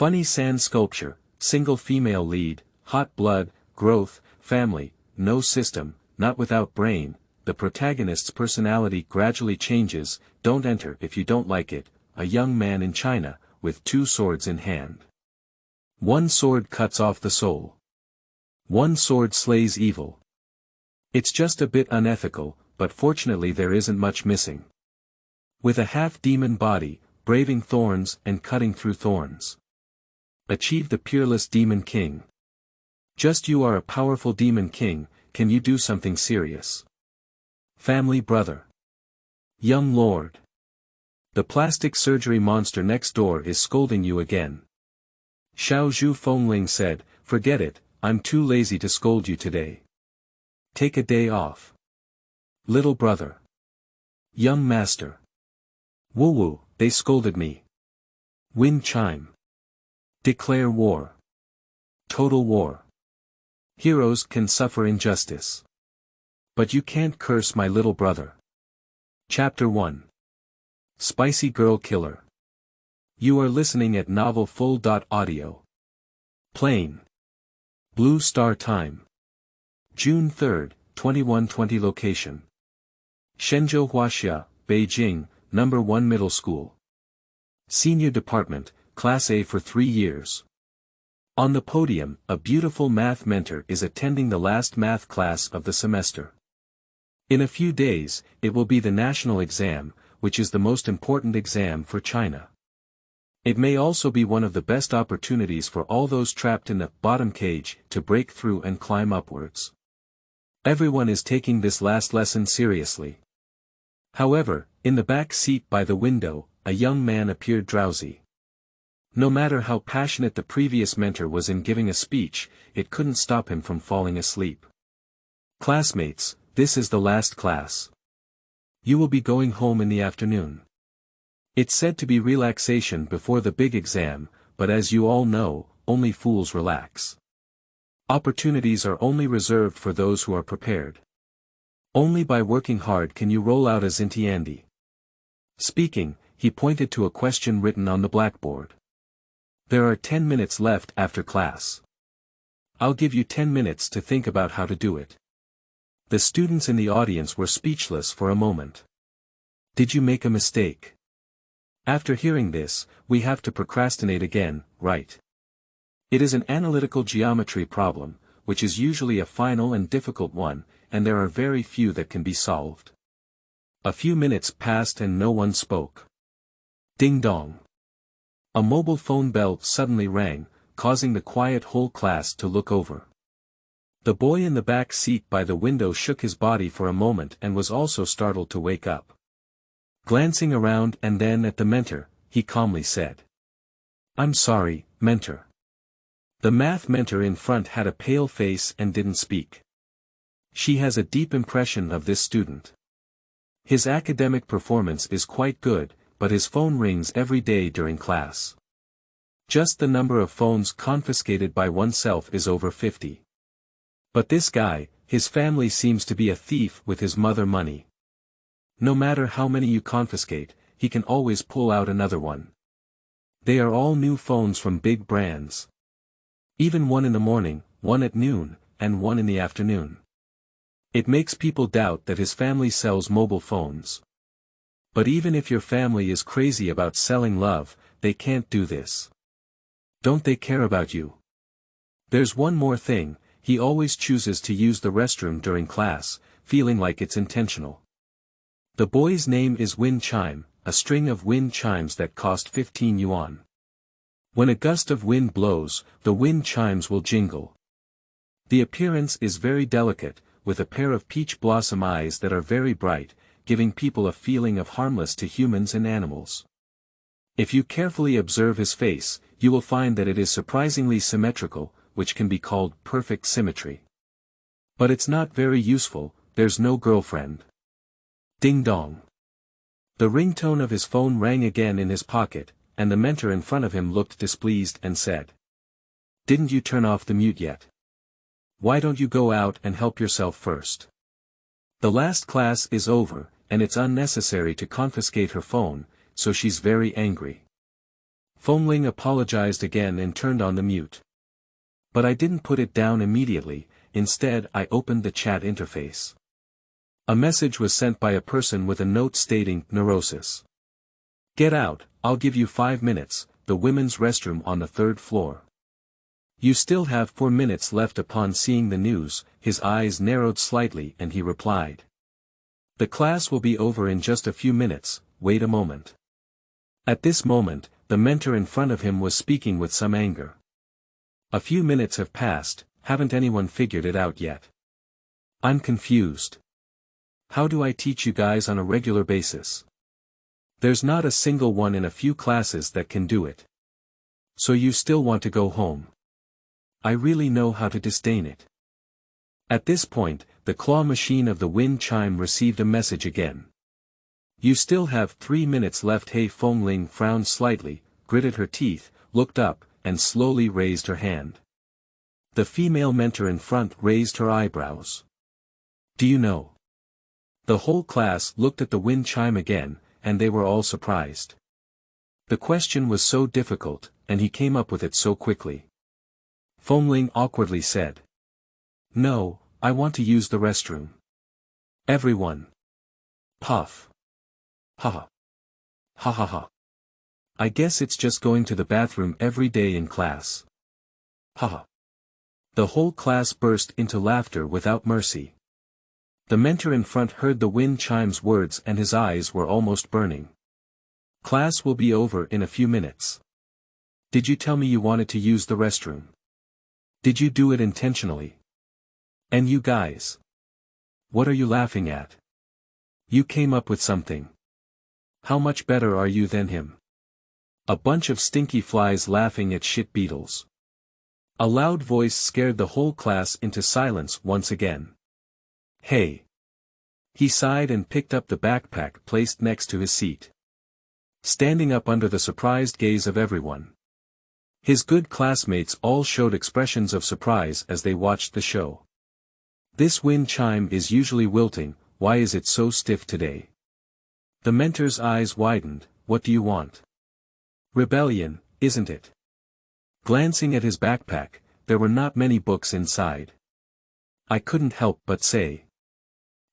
Funny sand sculpture, single female lead, hot blood, growth, family, no system, not without brain, the protagonist's personality gradually changes, don't enter if you don't like it, a young man in China, with 2 swords in hand. One sword cuts off the soul. One sword slays evil. It's just a bit unethical, but fortunately there isn't much missing. With a half-demon body, braving thorns and cutting through thorns. Achieve the peerless demon king. Just you are a powerful demon king, can you do something serious? Family brother. Young lord. The plastic surgery monster next door is scolding you again. Xiao Zhu Fengling said, forget it, I'm too lazy to scold you today. Take a day off. Little brother. Young master. Woo woo, they scolded me. Wind chime. Declare war. Total war. Heroes can suffer injustice. But you can't curse my little brother. Chapter 1. Spicy Girl Killer. You are listening at Novel Full.audio. Plane. Blue Star Time. June 3, 2120 Location. Shenzhou Huaxia, Beijing, No. 1 Middle School. Senior Department, Class A for 3 years. On the podium, a beautiful math mentor is attending the last math class of the semester. In a few days, it will be the national exam, which is the most important exam for China. It may also be one of the best opportunities for all those trapped in the bottom cage to break through and climb upwards. Everyone is taking this last lesson seriously. However, in the back seat by the window, a young man appeared drowsy. No matter how passionate the previous mentor was in giving a speech, it couldn't stop him from falling asleep. Classmates, this is the last class. You will be going home in the afternoon. It's said to be relaxation before the big exam, but as you all know, only fools relax. Opportunities are only reserved for those who are prepared. Only by working hard can you roll out a Zintiandi. Speaking, he pointed to a question written on the blackboard. There are 10 minutes left after class. I'll give you 10 minutes to think about how to do it. The students in the audience were speechless for a moment. Did you make a mistake? After hearing this, we have to procrastinate again, right? It is an analytical geometry problem, which is usually a final and difficult one, and there are very few that can be solved. A few minutes passed and no one spoke. Ding dong. A mobile phone bell suddenly rang, causing the quiet whole class to look over. The boy in the back seat by the window shook his body for a moment and was also startled to wake up. Glancing around and then at the mentor, he calmly said, "I'm sorry, mentor." The math mentor in front had a pale face and didn't speak. She has a deep impression of this student. His academic performance is quite good, but his phone rings every day during class. Just the number of phones confiscated by oneself is over 50. But this guy, his family seems to be a thief with his mother money. No matter how many you confiscate, he can always pull out another one. They are all new phones from big brands. Even one in the morning, one at noon, and one in the afternoon. It makes people doubt that his family sells mobile phones. But even if your family is crazy about selling love, they can't do this. Don't they care about you? There's one more thing, he always chooses to use the restroom during class, feeling like it's intentional. The boy's name is Wind Chime, a string of wind chimes that cost 15 yuan. When a gust of wind blows, the wind chimes will jingle. The appearance is very delicate, with a pair of peach blossom eyes that are very bright, giving people a feeling of harmless to humans and animals. If you carefully observe his face, you will find that it is surprisingly symmetrical, which can be called perfect symmetry. But it's not very useful, there's no girlfriend. Ding dong. The ringtone of his phone rang again in his pocket, and the mentor in front of him looked displeased and said, "Didn't you turn off the mute yet? Why don't you go out and help yourself first? The last class is over, and it's unnecessary to confiscate her phone, so she's very angry." Fengling apologized again and turned on the mute. But I didn't put it down immediately, instead I opened the chat interface. A message was sent by a person with a note stating, neurosis. Get out, I'll give you 5 minutes, the women's restroom on the 3rd floor. You still have 4 minutes left. Upon seeing the news, his eyes narrowed slightly and he replied. The class will be over in just a few minutes, wait a moment. At this moment, the mentor in front of him was speaking with some anger. A few minutes have passed, haven't anyone figured it out yet? I'm confused. How do I teach you guys on a regular basis? There's not a single one in a few classes that can do it. So you still want to go home? I really know how to disdain it. At this point, the claw machine of the wind chime received a message again. You still have 3 minutes left. Hey, Fengling frowned slightly, gritted her teeth, looked up, and slowly raised her hand. The female mentor in front raised her eyebrows. Do you know? The whole class looked at the wind chime again, and they were all surprised. The question was so difficult, and he came up with it so quickly. Fengling awkwardly said. No, I want to use the restroom. Everyone. Puff. Ha ha. Ha ha ha. I guess it's just going to the bathroom every day in class. Ha ha. The whole class burst into laughter without mercy. The mentor in front heard the wind chime's words and his eyes were almost burning. Class will be over in a few minutes. Did you tell me you wanted to use the restroom? Did you do it intentionally? And you guys? What are you laughing at? You came up with something. How much better are you than him? A bunch of stinky flies laughing at shit beetles. A loud voice scared the whole class into silence once again. Hey. He sighed and picked up the backpack placed next to his seat. Standing up under the surprised gaze of everyone. His good classmates all showed expressions of surprise as they watched the show. This wind chime is usually wilting, why is it so stiff today? The mentor's eyes widened, what do you want? Rebellion, isn't it? Glancing at his backpack, there were not many books inside. I couldn't help but say.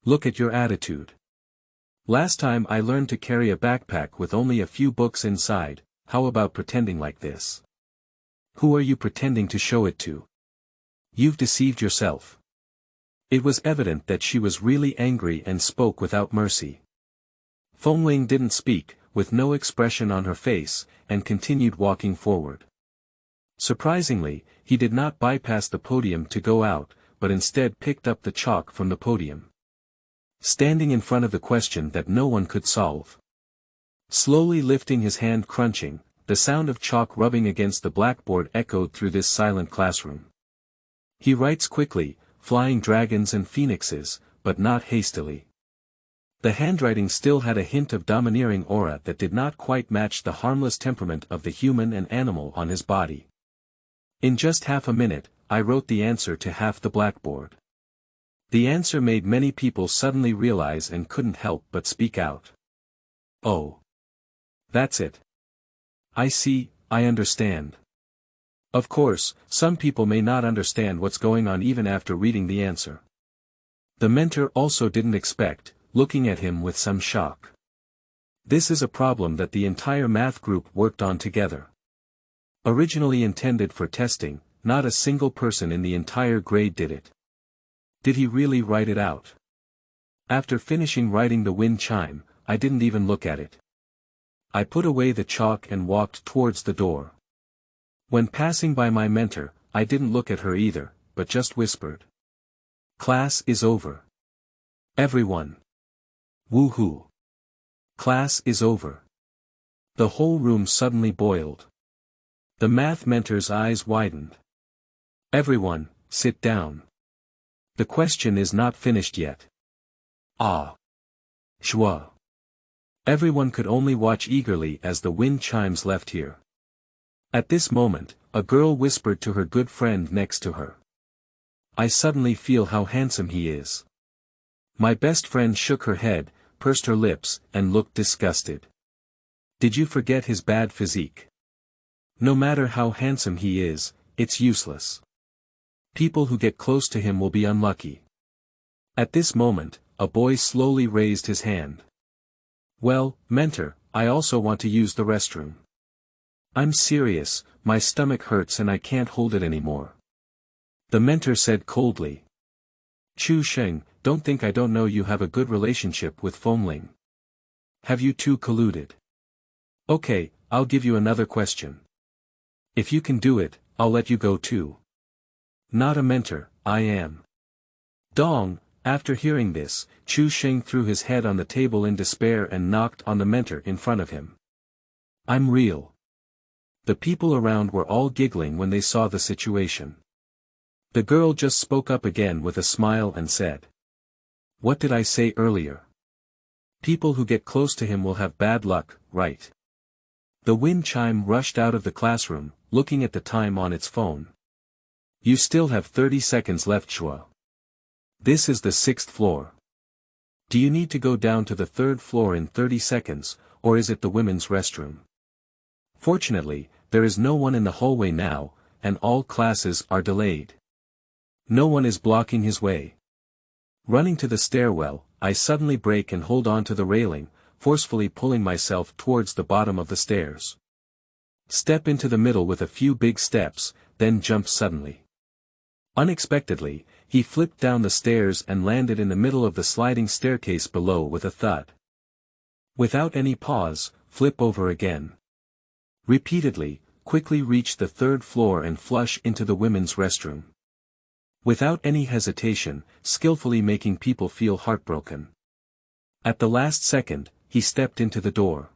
Look at your attitude. Last time I learned to carry a backpack with only a few books inside, how about pretending like this? Who are you pretending to show it to? You've deceived yourself. It was evident that she was really angry and spoke without mercy. Fengling didn't speak, with no expression on her face, and continued walking forward. Surprisingly, he did not bypass the podium to go out, but instead picked up the chalk from the podium. Standing in front of the question that no one could solve. Slowly lifting his hand, crunching, the sound of chalk rubbing against the blackboard echoed through this silent classroom. He writes quickly, flying dragons and phoenixes, but not hastily. The handwriting still had a hint of domineering aura that did not quite match the harmless temperament of the human and animal on his body. In just half a minute, I wrote the answer to half the blackboard. The answer made many people suddenly realize and couldn't help but speak out. Oh. That's it. I see, I understand. Of course, some people may not understand what's going on even after reading the answer. The mentor also didn't expect, looking at him with some shock. This is a problem that the entire math group worked on together. Originally intended for testing, not a single person in the entire grade did it. Did he really write it out? After finishing writing the wind chime, I didn't even look at it. I put away the chalk and walked towards the door. When passing by my mentor, I didn't look at her either, but just whispered. Class is over. Everyone. Woohoo. Class is over. The whole room suddenly boiled. The math mentor's eyes widened. Everyone, sit down. The question is not finished yet. Ah. Shwa. Everyone could only watch eagerly as the wind chimes left here. At this moment, a girl whispered to her good friend next to her. I suddenly feel how handsome he is. My best friend shook her head, pursed her lips, and looked disgusted. Did you forget his bad physique? No matter how handsome he is, it's useless. People who get close to him will be unlucky. At this moment, a boy slowly raised his hand. Well, mentor, I also want to use the restroom. I'm serious, my stomach hurts and I can't hold it anymore. The mentor said coldly. Chu Sheng, don't think I don't know you have a good relationship with Fengling. Have you two colluded? Okay, I'll give you another question. If you can do it, I'll let you go too. Not a mentor, I am. Dong, after hearing this, Chu Sheng threw his head on the table in despair and knocked on the mentor in front of him. I'm real. The people around were all giggling when they saw the situation. The girl just spoke up again with a smile and said. What did I say earlier? People who get close to him will have bad luck, right? The wind chime rushed out of the classroom, looking at the time on its phone. You still have 30 seconds left, Shua. This is the 6th floor. Do you need to go down to the 3rd floor in 30 seconds, or is it the women's restroom? Fortunately, there is no one in the hallway now, and all classes are delayed. No one is blocking his way. Running to the stairwell, I suddenly break and hold on to the railing, forcefully pulling myself towards the bottom of the stairs. Step into the middle with a few big steps, then jump suddenly. Unexpectedly, he flipped down the stairs and landed in the middle of the sliding staircase below with a thud. Without any pause, flip over again. Repeatedly, quickly reach the 3rd floor and flush into the women's restroom. Without any hesitation, skillfully making people feel heartbroken. At the last second, he stepped into the door.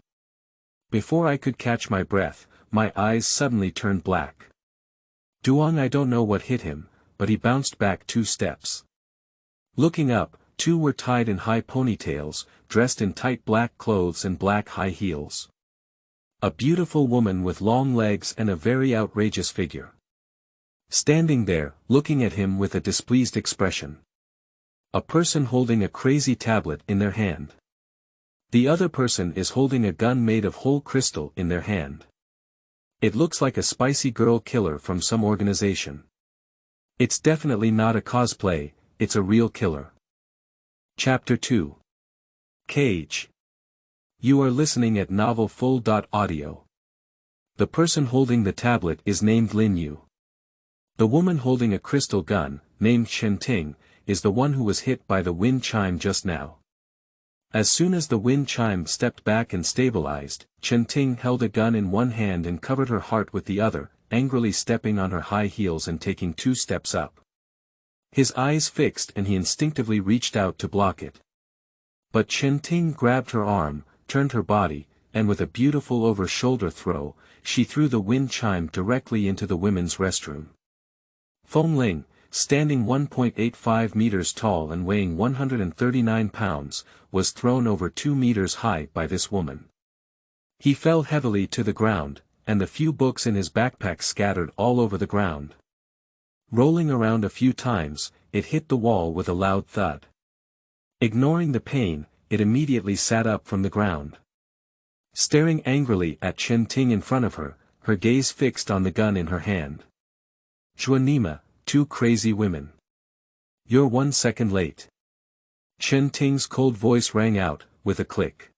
Before I could catch my breath, my eyes suddenly turned black. Duong, I don't know what hit him, but he bounced back 2 steps. Looking up, 2 were tied in high ponytails, dressed in tight black clothes and black high heels. A beautiful woman with long legs and a very outrageous figure. Standing there, looking at him with a displeased expression. A person holding a crazy tablet in their hand. The other person is holding a gun made of whole crystal in their hand. It looks like a spicy girl killer from some organization. It's definitely not a cosplay, it's a real killer. Chapter 2. Cage. You are listening at novelfull.audio. The person holding the tablet is named Lin Yu. The woman holding a crystal gun, named Chen Ting, is the one who was hit by the wind chime just now. As soon as the wind chime stepped back and stabilized, Chen Ting held a gun in one hand and covered her heart with the other, angrily stepping on her high heels and taking 2 steps up. His eyes fixed and he instinctively reached out to block it. But Chen Ting grabbed her arm, turned her body, and with a beautiful over-shoulder throw, she threw the wind chime directly into the women's restroom. Feng Ling, standing 1.85 meters tall and weighing 139 pounds, was thrown over 2 meters high by this woman. He fell heavily to the ground, and the few books in his backpack scattered all over the ground. Rolling around a few times, it hit the wall with a loud thud. Ignoring the pain, it immediately sat up from the ground. Staring angrily at Chen Ting in front of her, her gaze fixed on the gun in her hand. Zhuanima, 2 crazy women. You're 1 second late. Chen Ting's cold voice rang out, with a click.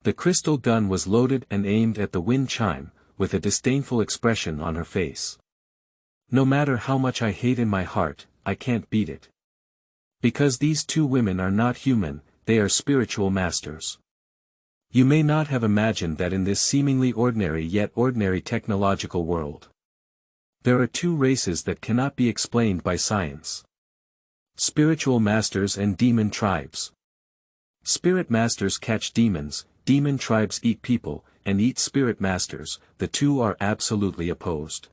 The crystal gun was loaded and aimed at the wind chime, with a disdainful expression on her face. No matter how much I hate in my heart, I can't beat it. Because these 2 women are not human, they are spiritual masters. You may not have imagined that in this seemingly ordinary yet ordinary technological world. There are 2 races that cannot be explained by science. Spiritual masters and demon tribes. Spirit masters catch demons, demon tribes eat people, and eat spirit masters, the 2 are absolutely opposed.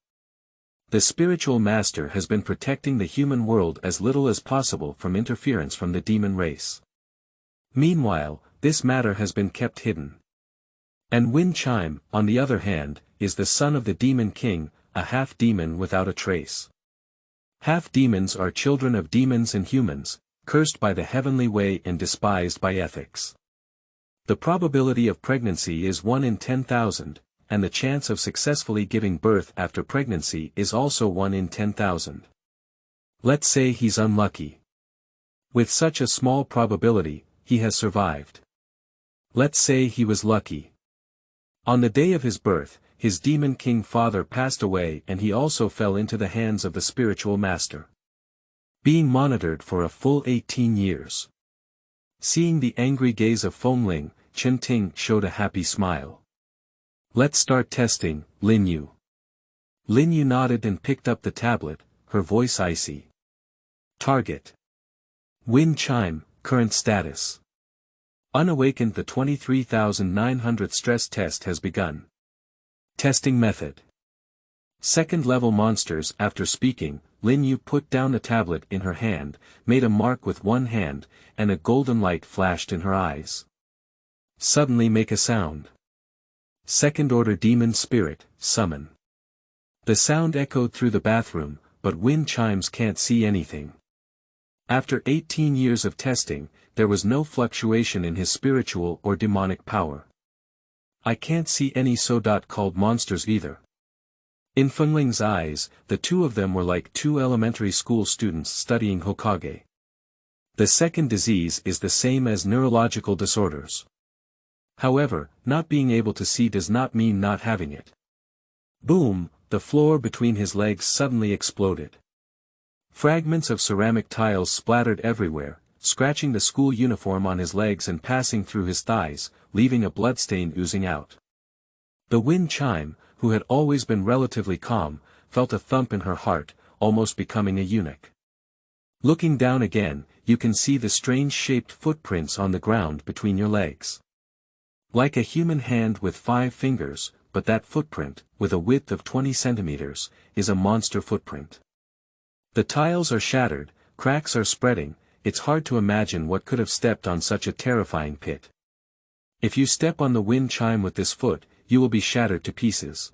The spiritual master has been protecting the human world as little as possible from interference from the demon race. Meanwhile, this matter has been kept hidden. And Wind Chime, on the other hand, is the son of the demon king, a half-demon without a trace. Half-demons are children of demons and humans, cursed by the heavenly way and despised by ethics. The probability of pregnancy is 1 in 10,000, and the chance of successfully giving birth after pregnancy is also 1 in 10,000. Let's say he's unlucky. With such a small probability, he has survived. Let's say he was lucky. On the day of his birth, his demon king father passed away and he also fell into the hands of the spiritual master. Being monitored for a full 18 years. Seeing the angry gaze of Fengling, Chen Ting showed a happy smile. Let's start testing, Lin Yu. Lin Yu nodded and picked up the tablet, her voice icy. Target. Wind chime, current status. Unawakened. The 23,900 stress test has begun. Testing method. Second level monsters. After speaking, Lin Yu put down the tablet in her hand, made a mark with one hand, and a golden light flashed in her eyes. Suddenly make a sound. Second order demon spirit, summon. The sound echoed through the bathroom, but wind chimes can't see anything. After 18 years of testing, there was no fluctuation in his spiritual or demonic power. I can't see any so-called monsters either. In Fengling's eyes, the two of them were like two elementary school students studying Hokage. The second disease is the same as neurological disorders. However, not being able to see does not mean not having it. Boom, the floor between his legs suddenly exploded. Fragments of ceramic tiles splattered everywhere, scratching the school uniform on his legs and passing through his thighs, leaving a bloodstain oozing out. The wind chime, who had always been relatively calm, felt a thump in her heart, almost becoming a eunuch. Looking down again, you can see the strange-shaped footprints on the ground between your legs. Like a human hand with 5 fingers, but that footprint, with a width of 20 centimeters, is a monster footprint. The tiles are shattered, cracks are spreading, it's hard to imagine what could have stepped on such a terrifying pit. If you step on the wind chime with this foot, you will be shattered to pieces.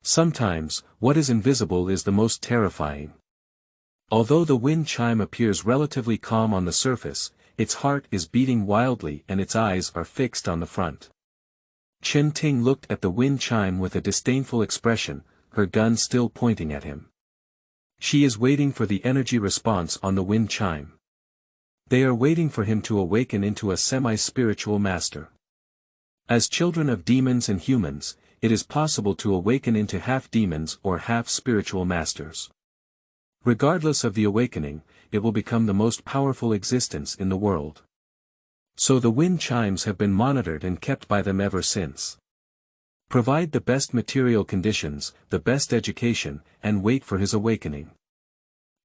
Sometimes, what is invisible is the most terrifying. Although the wind chime appears relatively calm on the surface, its heart is beating wildly and its eyes are fixed on the front. Chen Ting looked at the wind chime with a disdainful expression, her gun still pointing at him. She is waiting for the energy response on the wind chime. They are waiting for him to awaken into a semi-spiritual master. As children of demons and humans, it is possible to awaken into half-demons or half-spiritual masters. Regardless of the awakening, it will become the most powerful existence in the world. So the wind chimes have been monitored and kept by them ever since. Provide the best material conditions, the best education, and wait for his awakening.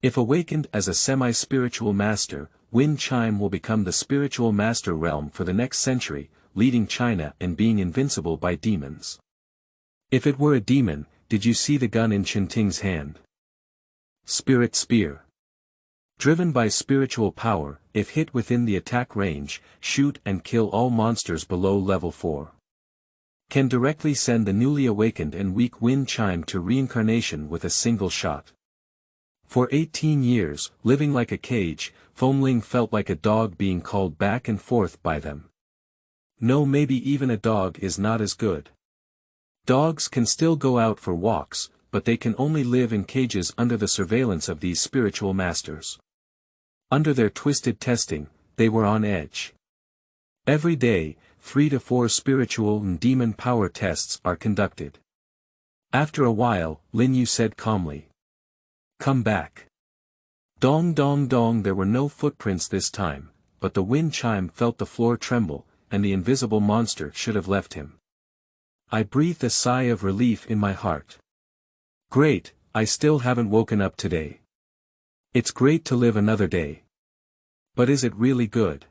If awakened as a semi-spiritual master, wind chime will become the spiritual master realm for the next century, leading China and being invincible by demons. If it were a demon, did you see the gun in Chen Ting's hand? Spirit spear. Driven by spiritual power, if hit within the attack range, shoot and kill all monsters below level 4. Can directly send the newly awakened and weak wind chime to reincarnation with a single shot. For 18 years, living like a cage, Fengling felt like a dog being called back and forth by them. No, maybe even a dog is not as good. Dogs can still go out for walks, but they can only live in cages under the surveillance of these spiritual masters. Under their twisted testing, they were on edge. Every day, 3 to 4 spiritual and demon power tests are conducted. After a while, Lin Yu said calmly. Come back. Dong dong dong. There were no footprints this time, but the wind chime felt the floor tremble, and the invisible monster should have left him. I breathed a sigh of relief in my heart. Great, I still haven't woken up today. It's great to live another day. But is it really good?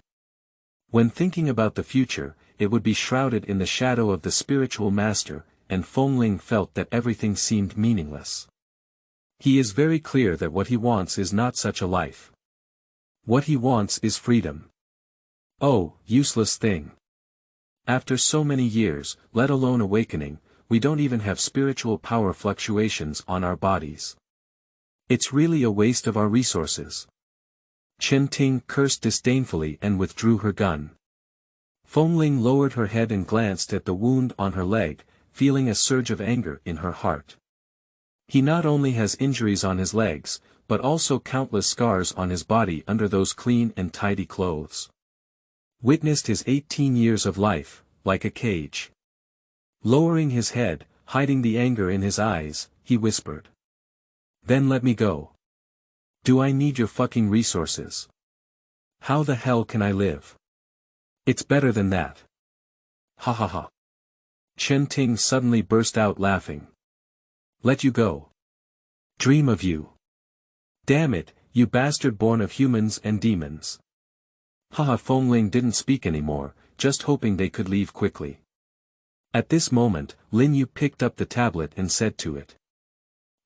When thinking about the future, it would be shrouded in the shadow of the spiritual master, and Fengling felt that everything seemed meaningless. He is very clear that what he wants is not such a life. What he wants is freedom. Oh, useless thing. After so many years, let alone awakening, we don't even have spiritual power fluctuations on our bodies. It's really a waste of our resources. Chen Ting cursed disdainfully and withdrew her gun. Fengling lowered her head and glanced at the wound on her leg, feeling a surge of anger in her heart. He not only has injuries on his legs, but also countless scars on his body under those clean and tidy clothes. Witnessed his 18 years of life, like a cage. Lowering his head, hiding the anger in his eyes, he whispered. Then let me go. Do I need your fucking resources? How the hell can I live? It's better than that. Ha ha ha. Chen Ting suddenly burst out laughing. Let you go. Dream of you. Damn it, you bastard born of humans and demons. Haha. Fengling didn't speak anymore, just hoping they could leave quickly. At this moment, Lin Yu picked up the tablet and said to it.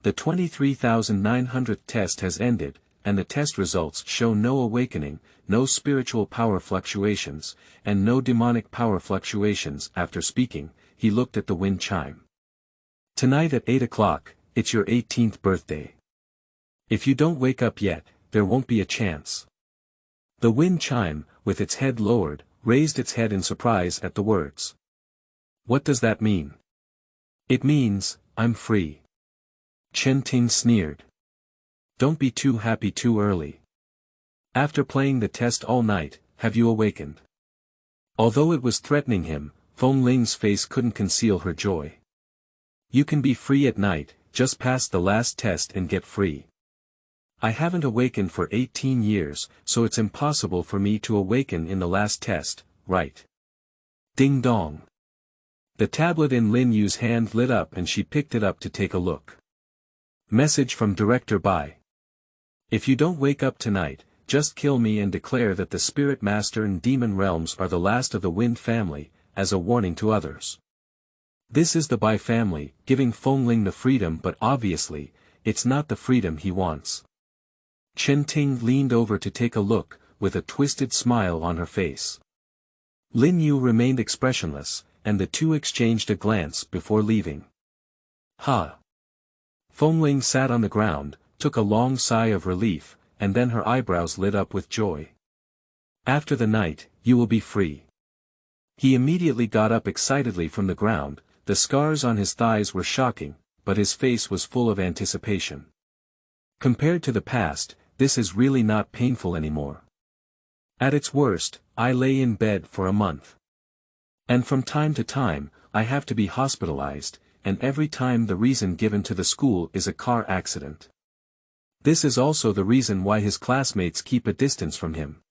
The 23,900th test has ended, and the test results show no awakening, no spiritual power fluctuations, and no demonic power fluctuations. After speaking, he looked at the wind chime. Tonight at 8 o'clock, it's your 18th birthday. If you don't wake up yet, there won't be a chance. The wind chime, with its head lowered, raised its head in surprise at the words. What does that mean? It means, I'm free. Chen Ting sneered. Don't be too happy too early. After playing the test all night, have you awakened? Although it was threatening him, Fengling's face couldn't conceal her joy. You can be free at night, just pass the last test and get free. I haven't awakened for 18 years, so it's impossible for me to awaken in the last test, right? Ding dong. The tablet in Lin Yu's hand lit up and she picked it up to take a look. Message from Director Bai. If you don't wake up tonight, just kill me and declare that the Spirit Master and Demon Realms are the last of the Wind family, as a warning to others. This is the Bai family, giving Fengling the freedom, but obviously, it's not the freedom he wants. Chen Ting leaned over to take a look, with a twisted smile on her face. Lin Yu remained expressionless, and the two exchanged a glance before leaving. Ha! Fengling sat on the ground, took a long sigh of relief, and then her eyebrows lit up with joy. After the night, you will be free. He immediately got up excitedly from the ground. The scars on his thighs were shocking, but his face was full of anticipation. Compared to the past, this is really not painful anymore. At its worst, I lay in bed for a month. And from time to time, I have to be hospitalized, and every time the reason given to the school is a car accident. This is also the reason why his classmates keep a distance from him.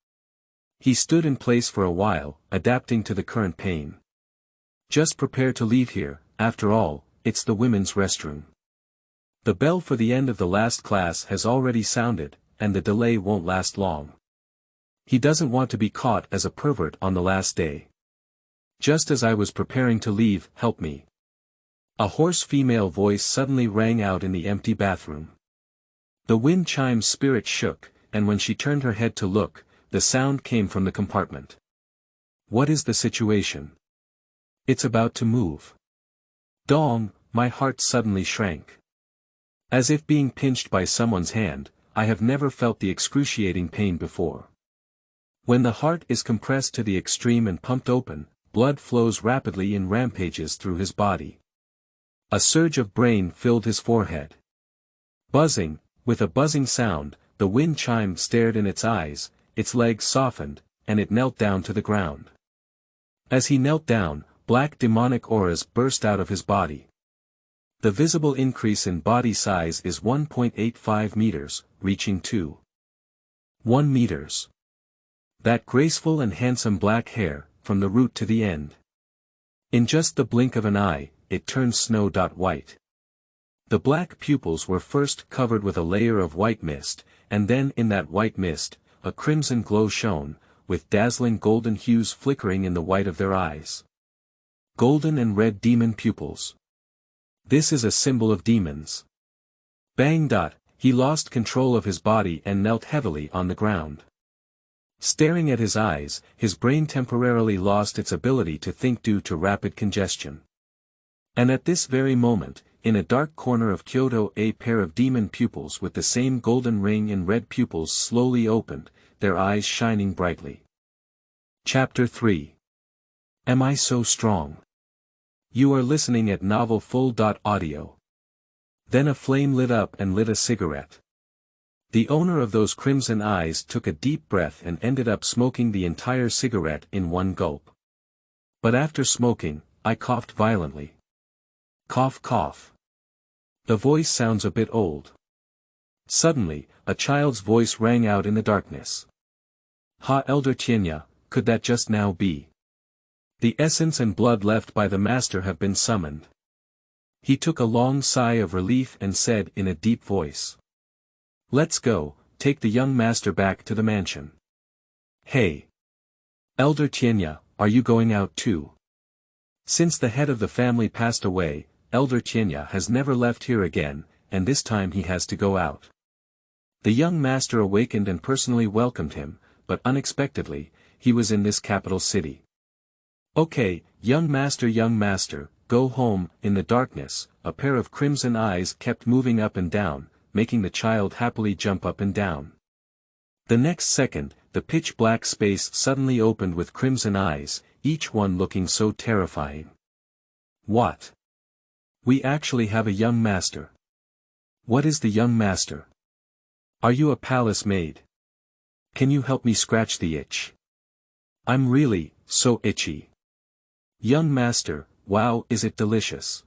He stood in place for a while, adapting to the current pain. Just prepare to leave here, after all, it's the women's restroom. The bell for the end of the last class has already sounded, and the delay won't last long. He doesn't want to be caught as a pervert on the last day. Just as I was preparing to leave, help me. A hoarse female voice suddenly rang out in the empty bathroom. The wind chime's spirit shook, and when she turned her head to look, the sound came from the compartment. What is the situation? It's about to move. Dong, my heart suddenly shrank. As if being pinched by someone's hand, I have never felt the excruciating pain before. When the heart is compressed to the extreme and pumped open, blood flows rapidly in rampages through his body. A surge of brain filled his forehead. Buzzing, with a buzzing sound, the wind chime stared in its eyes, its legs softened, and it knelt down to the ground. As he knelt down, black demonic auras burst out of his body. The visible increase in body size is 1.85 meters, reaching 2.1 meters. That graceful and handsome black hair, from the root to the end. In just the blink of an eye, it turned snow-white. The black pupils were first covered with a layer of white mist, and then in that white mist, a crimson glow shone, with dazzling golden hues flickering in the white of their eyes. Golden and red demon pupils. This is a symbol of demons. Bang! He lost control of his body and knelt heavily on the ground. Staring at his eyes, his brain temporarily lost its ability to think due to rapid congestion. And at this very moment, in a dark corner of Kyoto, a pair of demon pupils with the same golden ring and red pupils slowly opened, their eyes shining brightly. Chapter 3. Am I so strong? You are listening at Novel Full. Audio. Then a flame lit up and lit a cigarette. The owner of those crimson eyes took a deep breath and ended up smoking the entire cigarette in one gulp. But after smoking, I coughed violently. Cough cough. The voice sounds a bit old. Suddenly, a child's voice rang out in the darkness. Ha, Elder Tienya, could that just now be? The essence and blood left by the master have been summoned. He took a long sigh of relief and said in a deep voice. Let's go, take the young master back to the mansion. Hey! Elder Tienya, are you going out too? Since the head of the family passed away, Elder Tienya has never left here again, and this time he has to go out. The young master awakened and personally welcomed him, but unexpectedly, he was in this capital city. Okay, young master, go home. In the darkness, a pair of crimson eyes kept moving up and down, making the child happily jump up and down. The next second, the pitch-black space suddenly opened with crimson eyes, each one looking so terrifying. What? We actually have a young master. What is the young master? Are you a palace maid? Can you help me scratch the itch? I'm really, so itchy. Young master, wow, is it delicious?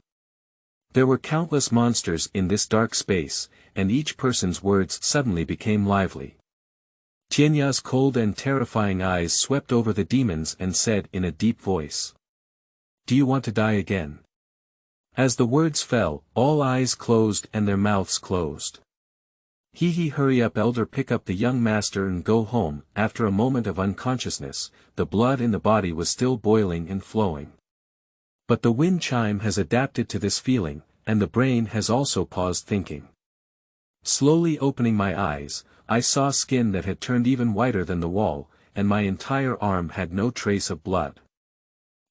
There were countless monsters in this dark space, and each person's words suddenly became lively. Tienya's cold and terrifying eyes swept over the demons and said in a deep voice. Do you want to die again? As the words fell, all eyes closed and their mouths closed. Hee, hurry up, elder, pick up the young master and go home. After a moment of unconsciousness, the blood in the body was still boiling and flowing. But the wind chime has adapted to this feeling, and the brain has also paused thinking. Slowly opening my eyes, I saw skin that had turned even whiter than the wall, and my entire arm had no trace of blood.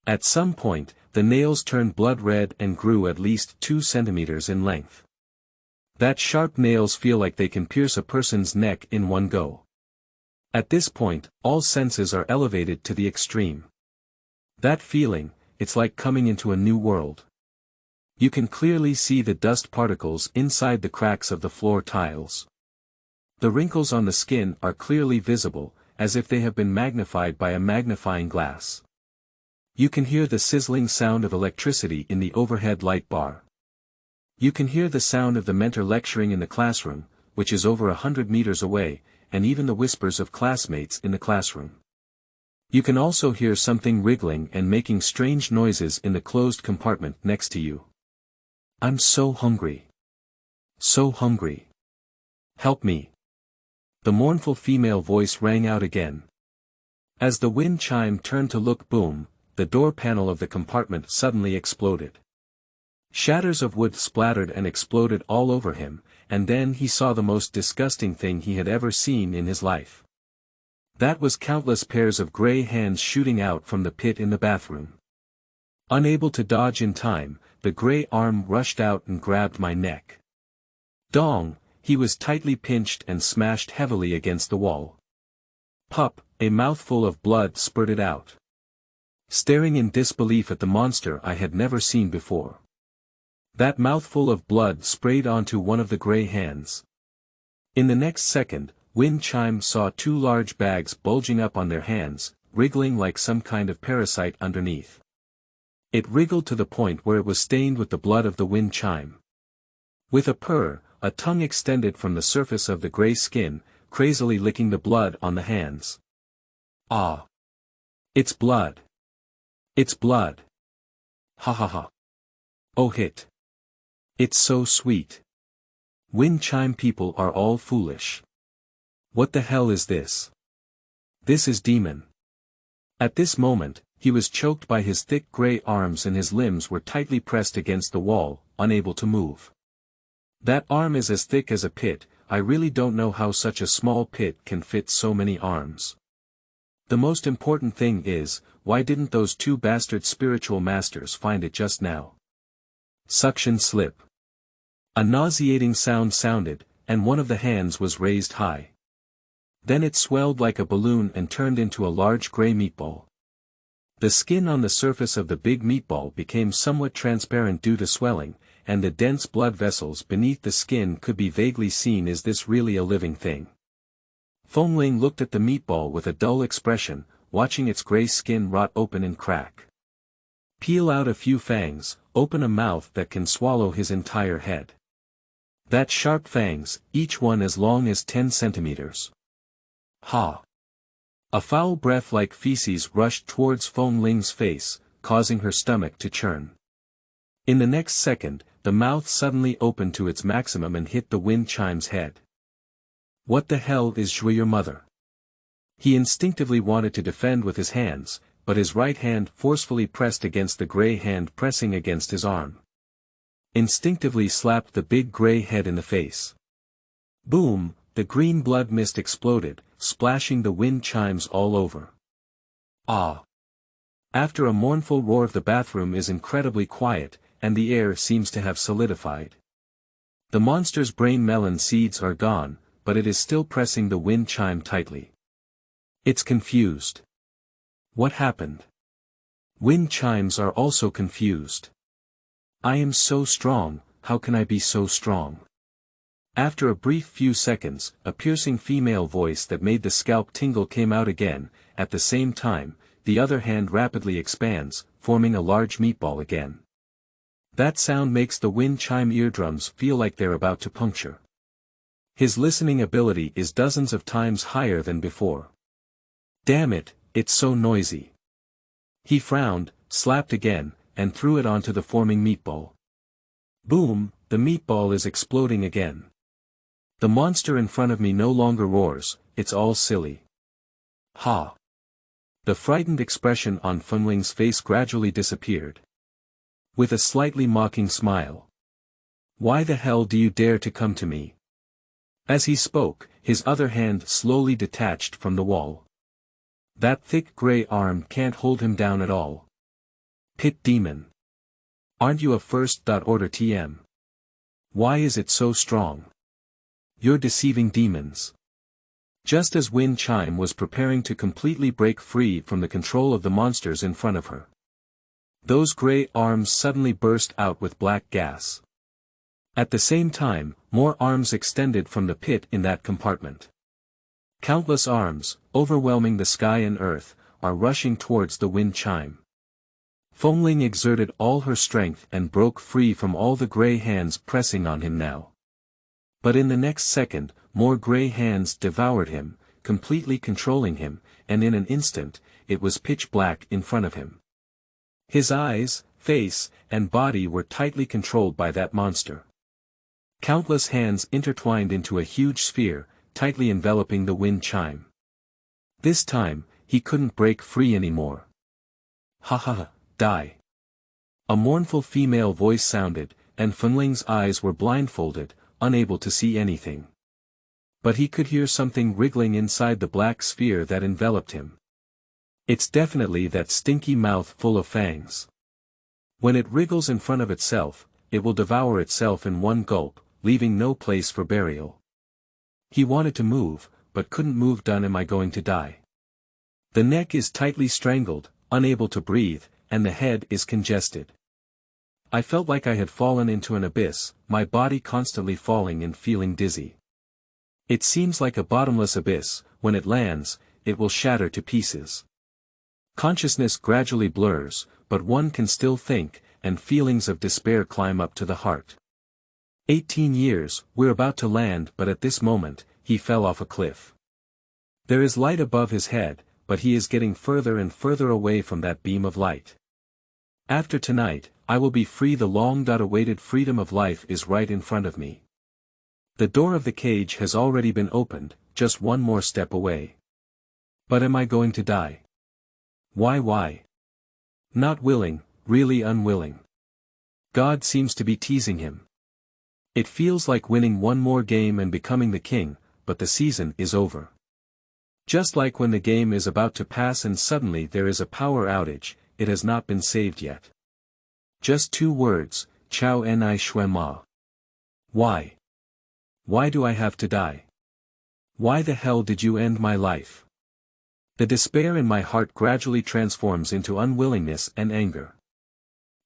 At some point, the nails turned blood red and grew at least 2 centimeters in length. That sharp nails feel like they can pierce a person's neck in one go. At this point, all senses are elevated to the extreme. That feeling, it's like coming into a new world. You can clearly see the dust particles inside the cracks of the floor tiles. The wrinkles on the skin are clearly visible, as if they have been magnified by a magnifying glass. You can hear the sizzling sound of electricity in the overhead light bar. You can hear the sound of the mentor lecturing in the classroom, which is over 100 meters away, and even the whispers of classmates in the classroom. You can also hear something wriggling and making strange noises in the closed compartment next to you. I'm so hungry. So hungry. Help me. The mournful female voice rang out again. As the wind chime turned to look, boom, the door panel of the compartment suddenly exploded. Shatters of wood splattered and exploded all over him, and then he saw the most disgusting thing he had ever seen in his life. That was countless pairs of gray hands shooting out from the pit in the bathroom. Unable to dodge in time, the gray arm rushed out and grabbed my neck. Dong, he was tightly pinched and smashed heavily against the wall. Pup, a mouthful of blood spurted out. Staring in disbelief at the monster I had never seen before. That mouthful of blood sprayed onto one of the gray hands. In the next second, Wind Chime saw 2 large bags bulging up on their hands, wriggling like some kind of parasite underneath. It wriggled to the point where it was stained with the blood of the Wind Chime. With a purr, a tongue extended from the surface of the gray skin, crazily licking the blood on the hands. Ah! It's blood! It's blood! Ha ha ha! Oh hit! It's so sweet. Wind Chime people are all foolish. What the hell is this? This is demon. At this moment, he was choked by his thick gray arms and his limbs were tightly pressed against the wall, unable to move. That arm is as thick as a pit. I really don't know how such a small pit can fit so many arms. The most important thing is, why didn't those 2 bastard spiritual masters find it just now? Suction slip. A nauseating sound sounded, and one of the hands was raised high. Then it swelled like a balloon and turned into a large gray meatball. The skin on the surface of the big meatball became somewhat transparent due to swelling, and the dense blood vessels beneath the skin could be vaguely seen. Is this really a living thing? Fengling looked at the meatball with a dull expression, watching its gray skin rot open and crack. Peel out a few fangs, open a mouth that can swallow his entire head. That's sharp fangs, each one as long as 10 centimeters. Ha! A foul breath like feces rushed towards Fengling's face, causing her stomach to churn. In the next second, the mouth suddenly opened to its maximum and hit the wind chime's head. What the hell is your mother? He instinctively wanted to defend with his hands, but his right hand forcefully pressed against the gray hand pressing against his arm. Instinctively slapped the big gray head in the face. Boom, the green blood mist exploded, splashing the wind chimes all over. Ah! After a mournful roar, the bathroom is incredibly quiet, and the air seems to have solidified. The monster's brain melon seeds are gone, but it is still pressing the wind chime tightly. It's confused. What happened? Wind chimes are also confused. I am so strong, how can I be so strong? After a brief few seconds, a piercing female voice that made the scalp tingle came out again. At the same time, the other hand rapidly expands, forming a large meatball again. That sound makes the wind chime eardrums feel like they're about to puncture. His listening ability is dozens of times higher than before. Damn it, it's so noisy. He frowned, slapped again, and threw it onto the forming meatball. Boom, the meatball is exploding again. The monster in front of me no longer roars, it's all silly. Ha! The frightened expression on Fengling's face gradually disappeared. With a slightly mocking smile. Why the hell do you dare to come to me? As he spoke, his other hand slowly detached from the wall. That thick gray arm can't hold him down at all. Pit demon. Aren't you a first order TM? Why is it so strong? You're deceiving demons. Just as Wind Chime was preparing to completely break free from the control of the monsters in front of her, those gray arms suddenly burst out with black gas. At the same time, more arms extended from the pit in that compartment. Countless arms, overwhelming the sky and earth, are rushing towards the Wind Chime. Fengling exerted all her strength and broke free from all the gray hands pressing on him now. But in the next second, more gray hands devoured him, completely controlling him, and in an instant, it was pitch black in front of him. His eyes, face, and body were tightly controlled by that monster. Countless hands intertwined into a huge sphere, tightly enveloping the Wind Chime. This time, he couldn't break free anymore. Ha ha ha, die. A mournful female voice sounded, and Fengling's eyes were blindfolded, unable to see anything. But he could hear something wriggling inside the black sphere that enveloped him. It's definitely that stinky mouth full of fangs. When it wriggles in front of itself, it will devour itself in one gulp, leaving no place for burial. He wanted to move, but couldn't move. Am I going to die? The neck is tightly strangled, unable to breathe, and the head is congested. I felt like I had fallen into an abyss, my body constantly falling and feeling dizzy. It seems like a bottomless abyss. When it lands, it will shatter to pieces. Consciousness gradually blurs, but one can still think, and feelings of despair climb up to the heart. 18 years, we're about to land, but at this moment, he fell off a cliff. There is light above his head, but he is getting further and further away from that beam of light. After tonight, I will be free. The long-awaited freedom of life is right in front of me. The door of the cage has already been opened, just one more step away. But am I going to die? Why? Not willing, really unwilling. God seems to be teasing him. It feels like winning one more game and becoming the king, but the season is over. Just like when the game is about to pass and suddenly there is a power outage, it has not been saved yet. Just 2 words, Chao Ni Shui Ma. Why? Why do I have to die? Why the hell did you end my life? The despair in my heart gradually transforms into unwillingness and anger.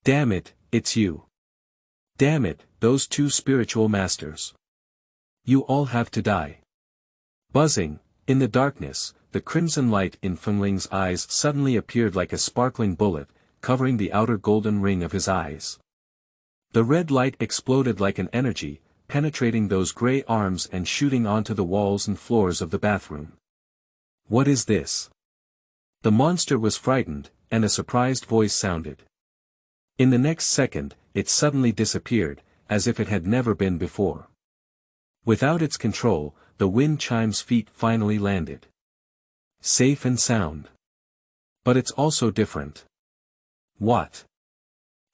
Damn it, it's you. Damn it, those two spiritual masters. You all have to die. Buzzing, in the darkness, the crimson light in Fengling's eyes suddenly appeared like a sparkling bullet, covering the outer golden ring of his eyes. The red light exploded like an energy, penetrating those gray arms and shooting onto the walls and floors of the bathroom. What is this? The monster was frightened, and a surprised voice sounded. In the next second, it suddenly disappeared, as if it had never been before. Without its control, the wind chime's feet finally landed. Safe and sound. But it's also different. What?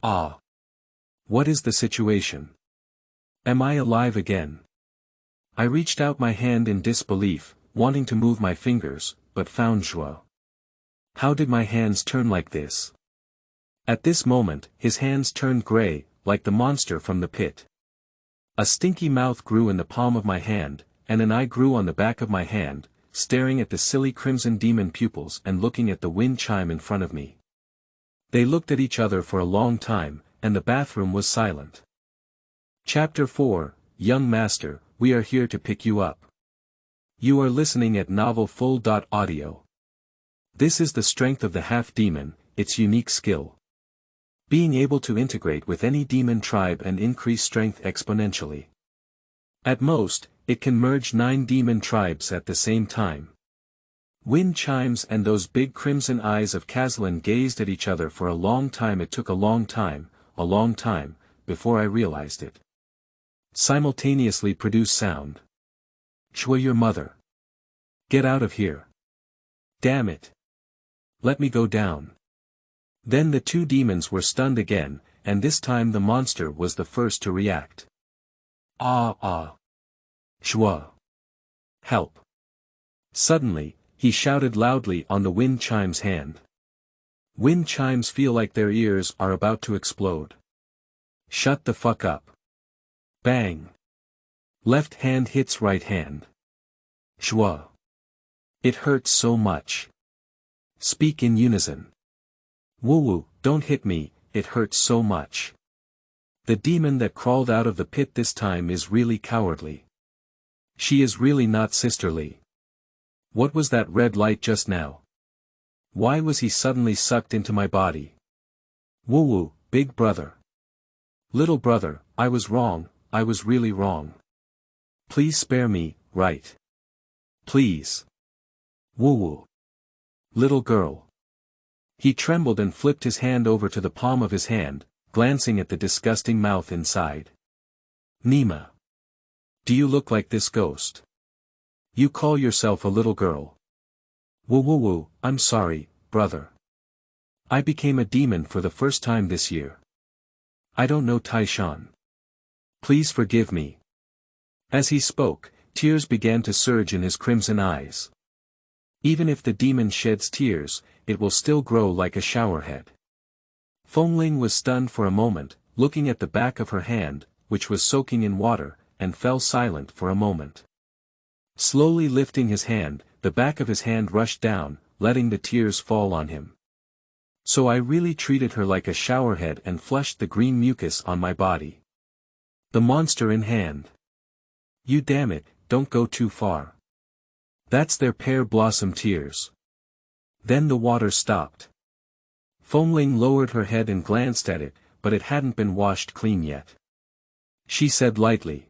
Ah. What is the situation? Am I alive again? I reached out my hand in disbelief, wanting to move my fingers, but found Joao. How did my hands turn like this? At this moment, his hands turned gray, like the monster from the pit. A stinky mouth grew in the palm of my hand, and an eye grew on the back of my hand, staring at the silly crimson demon pupils and looking at the wind chime in front of me. They looked at each other for a long time, and the bathroom was silent. Chapter 4, Young Master, we are here to pick you up. You are listening at novelfull.audio. This is the strength of the half-demon, its unique skill. Being able to integrate with any demon tribe and increase strength exponentially. At most, it can merge 9 demon tribes at the same time. Wind chimes and those big crimson eyes of Kazlan gazed at each other for a long time. It took a long time, before I realized it. Simultaneously produce sound. Chua your mother. Get out of here. Damn it. Let me go down. Then the two demons were stunned again, and this time the monster was the first to react. Ah. Chua. Help. Suddenly, he shouted loudly on the wind chime's hand. Wind chimes feel like their ears are about to explode. Shut the fuck up. Bang. Left hand hits right hand. Chua. It hurts so much. Speak in unison. Woo-woo, don't hit me, it hurts so much. The demon that crawled out of the pit this time is really cowardly. She is really not sisterly. What was that red light just now? Why was he suddenly sucked into my body? Woo-woo, big brother. Little brother, I was wrong, I was really wrong. Please spare me, right? Please. Woo-woo. Little girl. He trembled and flipped his hand over to the palm of his hand, glancing at the disgusting mouth inside. Nima. Do you look like this ghost? You call yourself a little girl. Woo-woo-woo, I'm sorry, brother. I became a demon for the first time this year. I don't know Taishan. Please forgive me. As he spoke, tears began to surge in his crimson eyes. Even if the demon sheds tears, it will still grow like a showerhead. Fengling was stunned for a moment, looking at the back of her hand, which was soaking in water, and fell silent for a moment. Slowly lifting his hand, the back of his hand rushed down, letting the tears fall on him. So I really treated her like a showerhead and flushed the green mucus on my body. The monster in hand. You damn it, don't go too far. That's their pear blossom tears. Then the water stopped. Fengling lowered her head and glanced at it, but it hadn't been washed clean yet. She said lightly.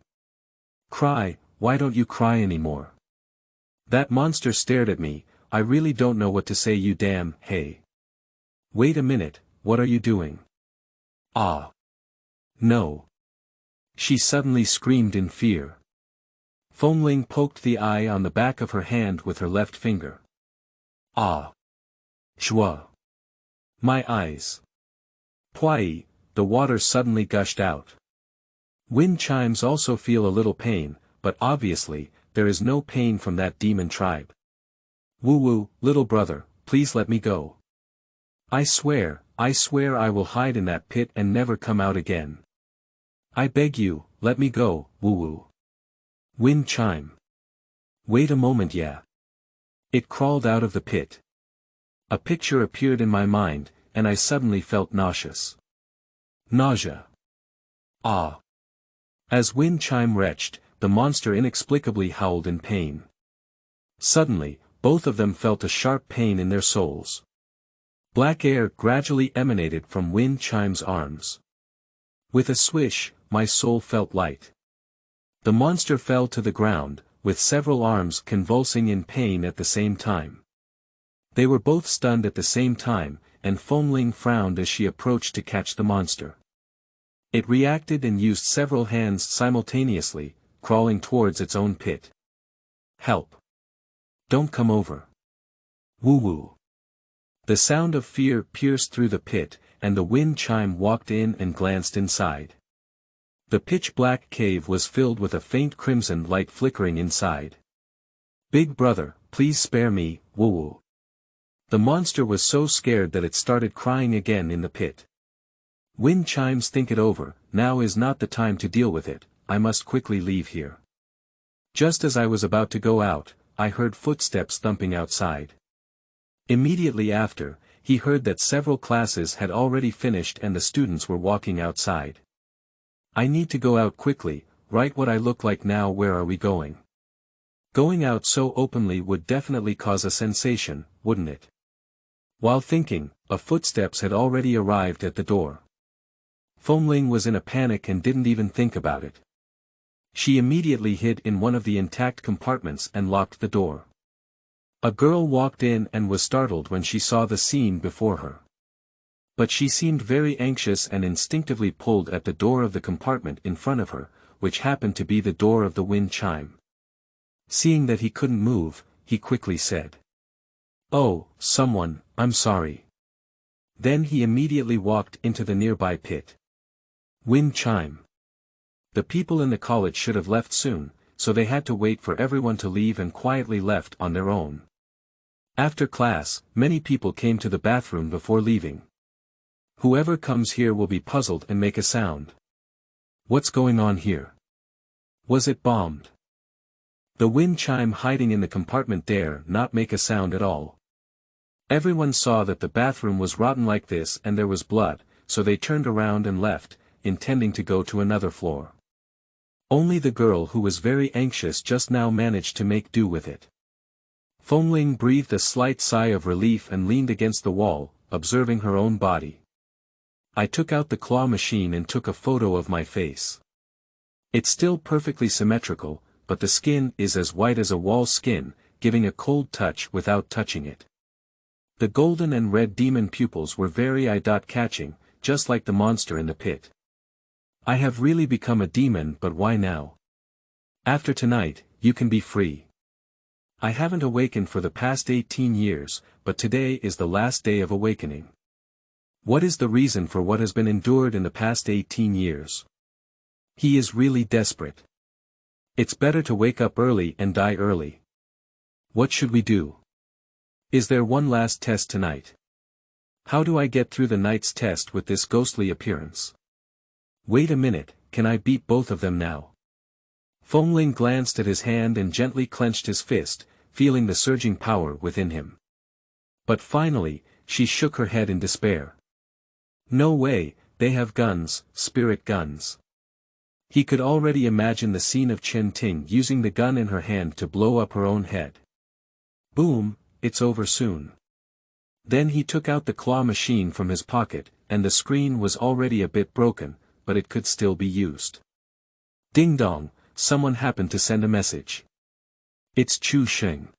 Cry, why don't you cry anymore? That monster stared at me, I really don't know what to say you damn, hey. Wait a minute, what are you doing? Ah. No. She suddenly screamed in fear. Fengling poked the eye on the back of her hand with her left finger. Ah. Chua. My eyes. Pwai, the water suddenly gushed out. Wind chimes also feel a little pain, but obviously, there is no pain from that demon tribe. Woo-woo, little brother, please let me go. I swear I will hide in that pit and never come out again. I beg you, let me go, woo-woo. Wind chime. Wait a moment, yeah. It crawled out of the pit. A picture appeared in my mind, and I suddenly felt nauseous. Nausea. Ah. As wind chime retched, the monster inexplicably howled in pain. Suddenly, both of them felt a sharp pain in their souls. Black air gradually emanated from wind chime's arms. With a swish, my soul felt light. The monster fell to the ground, with several arms convulsing in pain at the same time. They were both stunned at the same time, and Fengling frowned as she approached to catch the monster. It reacted and used several hands simultaneously, crawling towards its own pit. Help! Don't come over. Woo-woo. The sound of fear pierced through the pit, and the wind chime walked in and glanced inside. The pitch-black cave was filled with a faint crimson light flickering inside. Big brother, please spare me, woo-woo. The monster was so scared that it started crying again in the pit. Wind chimes, think it over, now is not the time to deal with it, I must quickly leave here. Just as I was about to go out, I heard footsteps thumping outside. Immediately after, he heard that several classes had already finished and the students were walking outside. I need to go out quickly, right? What I look like now? Where are we going? Going out so openly would definitely cause a sensation, wouldn't it? While thinking, a footsteps had already arrived at the door. Fengling was in a panic and didn't even think about it. She immediately hid in one of the intact compartments and locked the door. A girl walked in and was startled when she saw the scene before her. But she seemed very anxious and instinctively pulled at the door of the compartment in front of her, which happened to be the door of the wind chime. Seeing that he couldn't move, he quickly said, "Oh, someone, I'm sorry." Then he immediately walked into the nearby pit. Wind chime. The people in the college should have left soon, so they had to wait for everyone to leave and quietly left on their own. After class, many people came to the bathroom before leaving. Whoever comes here will be puzzled and make a sound. What's going on here? Was it bombed? The wind chime hiding in the compartment dare not make a sound at all. Everyone saw that the bathroom was rotten like this and there was blood, so they turned around and left, intending to go to another floor. Only the girl who was very anxious just now managed to make do with it. Fengling breathed a slight sigh of relief and leaned against the wall, observing her own body. I took out the claw machine and took a photo of my face. It's still perfectly symmetrical, but the skin is as white as a wall's skin, giving a cold touch without touching it. The golden and red demon pupils were very eye-catching, just like the monster in the pit. I have really become a demon, but why now? After tonight, you can be free. I haven't awakened for the past 18 years, but today is the last day of awakening. What is the reason for what has been endured in the past 18 years? He is really desperate. It's better to wake up early and die early. What should we do? Is there one last test tonight? How do I get through the night's test with this ghostly appearance? Wait a minute, can I beat both of them now? Fengling glanced at his hand and gently clenched his fist, feeling the surging power within him. But finally, she shook her head in despair. No way, they have guns, spirit guns. He could already imagine the scene of Chen Ting using the gun in her hand to blow up her own head. Boom, it's over soon. Then he took out the claw machine from his pocket, and the screen was already a bit broken, but it could still be used. Ding dong, someone happened to send a message. It's Chu Sheng.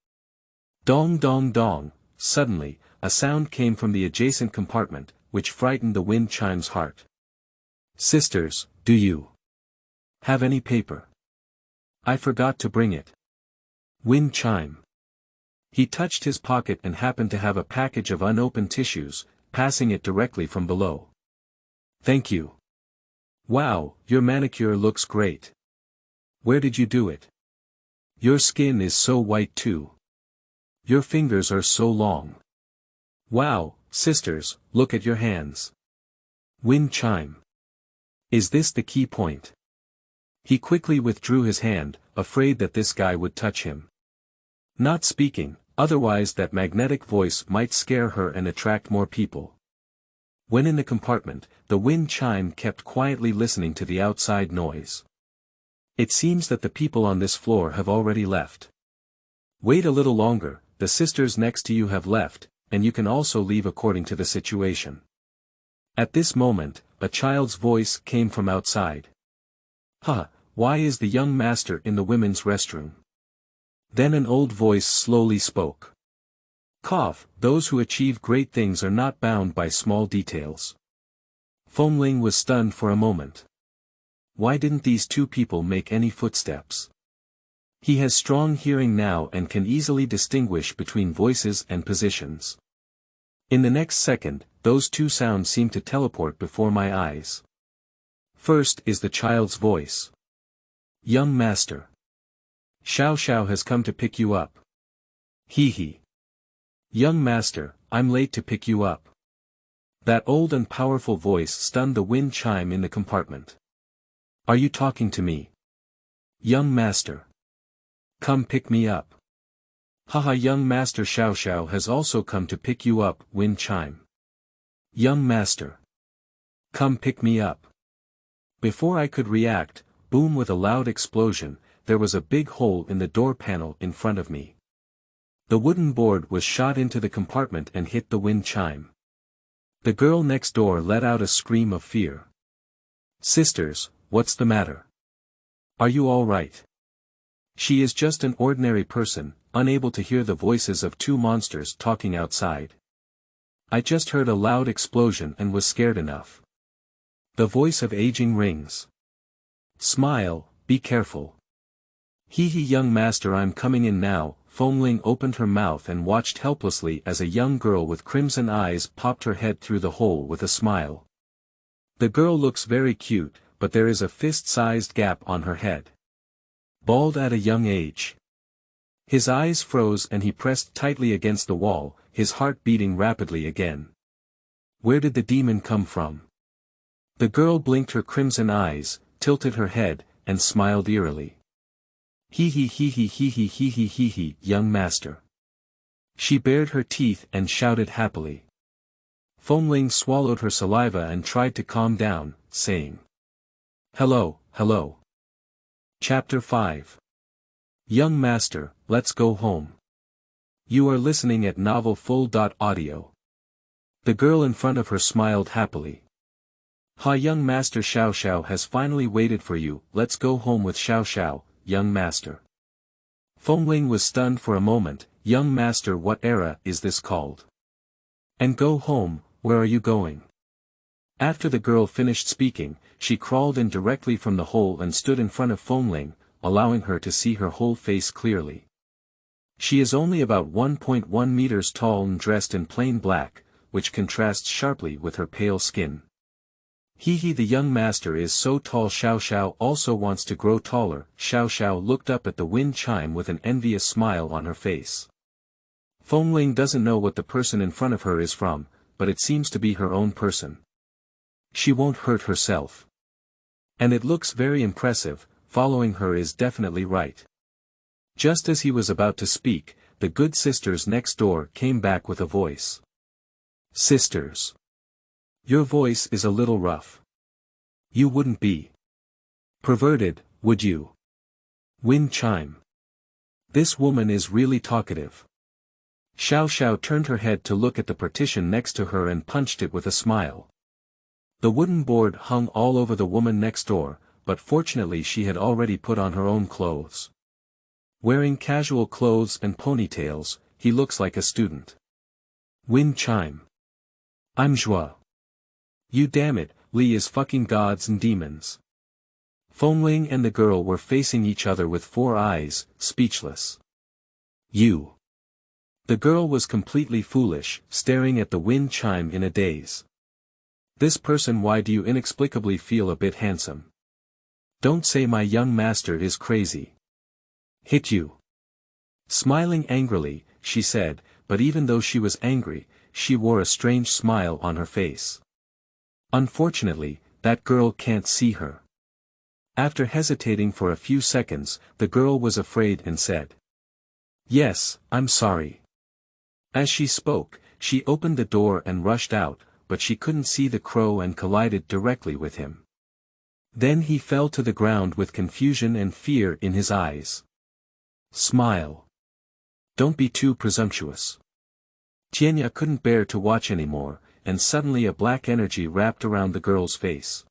Dong dong dong, suddenly, a sound came from the adjacent compartment, which frightened the wind chime's heart. Sisters, do you have any paper? I forgot to bring it. Wind chime. He touched his pocket and happened to have a package of unopened tissues, passing it directly from below. Thank you. Wow, your manicure looks great. Where did you do it? Your skin is so white too. Your fingers are so long. Wow, sisters, look at your hands. Wind chime. Is this the key point? He quickly withdrew his hand, afraid that this guy would touch him. Not speaking, Otherwise that magnetic voice might scare her and attract more people. When in the compartment, the wind chime kept quietly listening to the outside noise. It seems that the people on this floor have already left. Wait a little longer, the sisters next to you have left, and you can also leave according to the situation. At this moment, a child's voice came from outside. Why is the young master in the women's restroom? Then an old voice slowly spoke. Those who achieve great things are not bound by small details. Fengling was stunned for a moment. Why didn't these two people make any footsteps? He has strong hearing now and can easily distinguish between voices and positions. In the next second, those two sounds seem to teleport before my eyes. First is the child's voice. Young master. Xiao Xiao has come to pick you up. He. Young master, I'm late to pick you up. That old and powerful voice stunned the wind chime in the compartment. Are you talking to me? Young master. Come pick me up. Young master Xiao Xiao has also come to pick you up, wind chime. Young master. Come pick me up. Before I could react, boom, with a loud explosion, there was a big hole in the door panel in front of me. The wooden board was shot into the compartment and hit the wind chime. The girl next door let out a scream of fear. Sisters, what's the matter? Are you all right? She is just an ordinary person, unable to hear the voices of two monsters talking outside. I just heard a loud explosion and was scared enough. The voice of aging rings. Smile, be careful. Young master, I'm coming in now. Fengling opened her mouth and watched helplessly as a young girl with crimson eyes popped her head through the hole with a smile. The girl looks very cute, but there is a fist-sized gap on her head. Bald at a young age. His eyes froze and he pressed tightly against the wall, his heart beating rapidly again. Where did the demon come from? The girl blinked her crimson eyes, tilted her head, and smiled eerily. Young master. She bared her teeth and shouted happily. Fengling swallowed her saliva and tried to calm down, saying, Hello. Chapter 5. Young master, let's go home. You are listening at novelfull.audio. The girl in front of her smiled happily. Young master, Xiao Xiao has finally waited for you, let's go home with Xiao Xiao. Young master. Fengling was stunned for a moment. Young master, what era is this called? And go home, where are you going? After the girl finished speaking, she crawled in directly from the hole and stood in front of Fengling, allowing her to see her whole face clearly. She is only about 1.1 meters tall and dressed in plain black, which contrasts sharply with her pale skin. The young master is so tall. Xiao Xiao also wants to grow taller. Xiao Xiao looked up at the wind chime with an envious smile on her face. Fengling doesn't know what the person in front of her is from, but it seems to be her own person. She won't hurt herself. And it looks very impressive, following her is definitely right. Just as he was about to speak, the good sisters next door came back with a voice. Sisters. Your voice is a little rough. You wouldn't be perverted, would you? Wind chime. This woman is really talkative. Xiao Xiao turned her head to look at the partition next to her and punched it with a smile. The wooden board hung all over the woman next door, but fortunately she had already put on her own clothes. Wearing casual clothes and ponytails, he looks like a student. Wind chime. I'm Joie. You damn it, Li is fucking gods and demons. Fengling and the girl were facing each other with 4 eyes, speechless. You. The girl was completely foolish, staring at the wind chime in a daze. This person, why do you inexplicably feel a bit handsome? Don't say my young master is crazy. Hit you. Smiling angrily, she said, but even though she was angry, she wore a strange smile on her face. Unfortunately, that girl can't see her. After hesitating for a few seconds, the girl was afraid and said, Yes, I'm sorry. As she spoke, she opened the door and rushed out, but she couldn't see the crow and collided directly with him. Then he fell to the ground with confusion and fear in his eyes. Smile. Don't be too presumptuous. Tienya couldn't bear to watch anymore, and suddenly a black energy wrapped around the girl's face.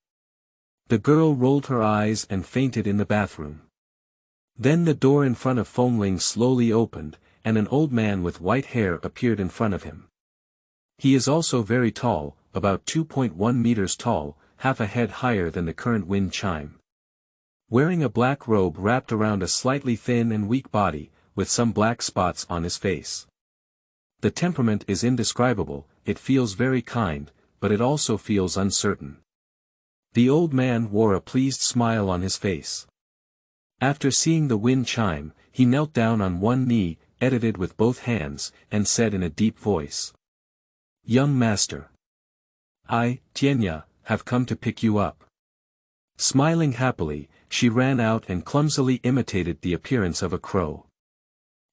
The girl rolled her eyes and fainted in the bathroom. Then the door in front of Fengling slowly opened, and an old man with white hair appeared in front of him. He is also very tall, about 2.1 meters tall, half a head higher than the current wind chime. Wearing a black robe wrapped around a slightly thin and weak body, with some black spots on his face. The temperament is indescribable, it feels very kind, but it also feels uncertain. The old man wore a pleased smile on his face. After seeing the wind chime, he knelt down on one knee, edited with both hands, and said in a deep voice. Young master. I, Tienya, have come to pick you up. Smiling happily, she ran out and clumsily imitated the appearance of a crow.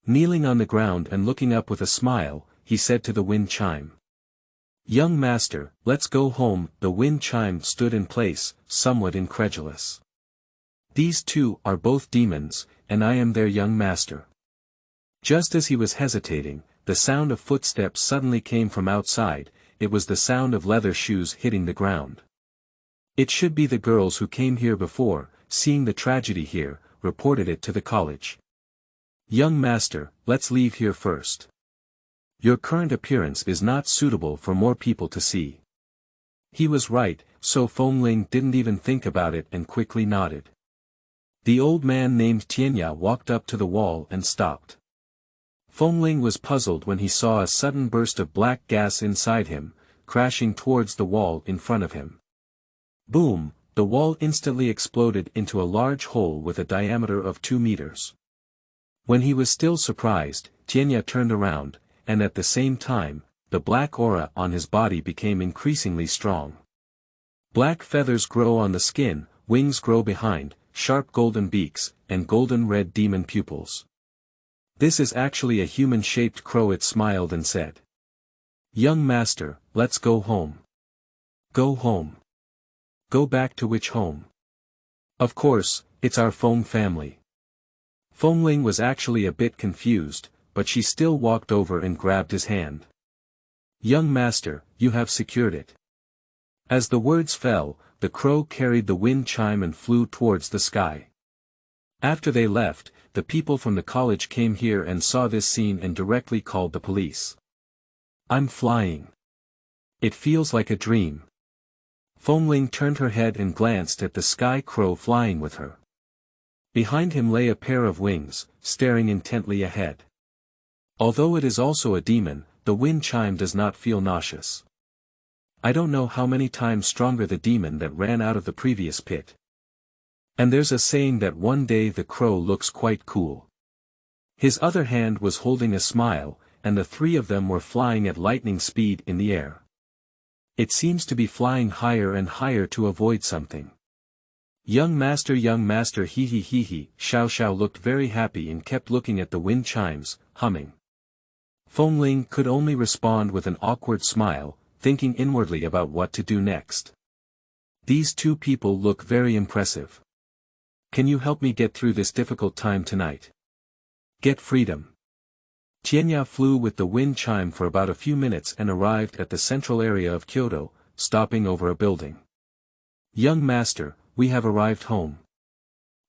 Kneeling on the ground and looking up with a smile, he said to the wind chime. Young master, let's go home. The wind chime stood in place, somewhat incredulous. These two are both demons, and I am their young master. Just as he was hesitating, the sound of footsteps suddenly came from outside. It was the sound of leather shoes hitting the ground. It should be the girls who came here before, seeing the tragedy here, reported it to the college. Young master, let's leave here first. Your current appearance is not suitable for more people to see. He was right, so Fengling didn't even think about it and quickly nodded. The old man named Tienya walked up to the wall and stopped. Fengling was puzzled when he saw a sudden burst of black gas inside him, crashing towards the wall in front of him. Boom, the wall instantly exploded into a large hole with a diameter of 2 meters. When he was still surprised, Tienya turned around, and at the same time, the black aura on his body became increasingly strong. Black feathers grow on the skin, wings grow behind, sharp golden beaks, and golden red demon pupils. This is actually a human-shaped crow. It smiled and said. Young master, let's go home. Go home. Go back to which home? Of course, it's our Feng family. Fengling was actually a bit confused, but she still walked over and grabbed his hand. Young master, you have secured it. As the words fell, the crow carried the wind chime and flew towards the sky. After they left, the people from the college came here and saw this scene and directly called the police. I'm flying. It feels like a dream. Fengling turned her head and glanced at the sky crow flying with her. Behind him lay a pair of wings, staring intently ahead. Although it is also a demon, the wind chime does not feel nauseous. I don't know how many times stronger the demon that ran out of the previous pit. And there's a saying that one day the crow looks quite cool. His other hand was holding a smile, and the three of them were flying at lightning speed in the air. It seems to be flying higher and higher to avoid something. Young master, hee hee hee hee. Xiao Xiao looked very happy and kept looking at the wind chimes, humming. Fengling could only respond with an awkward smile, thinking inwardly about what to do next. These two people look very impressive. Can you help me get through this difficult time tonight? Get freedom. Tienya flew with the wind chime for about a few minutes and arrived at the central area of Kyoto, stopping over a building. Young master, we have arrived home.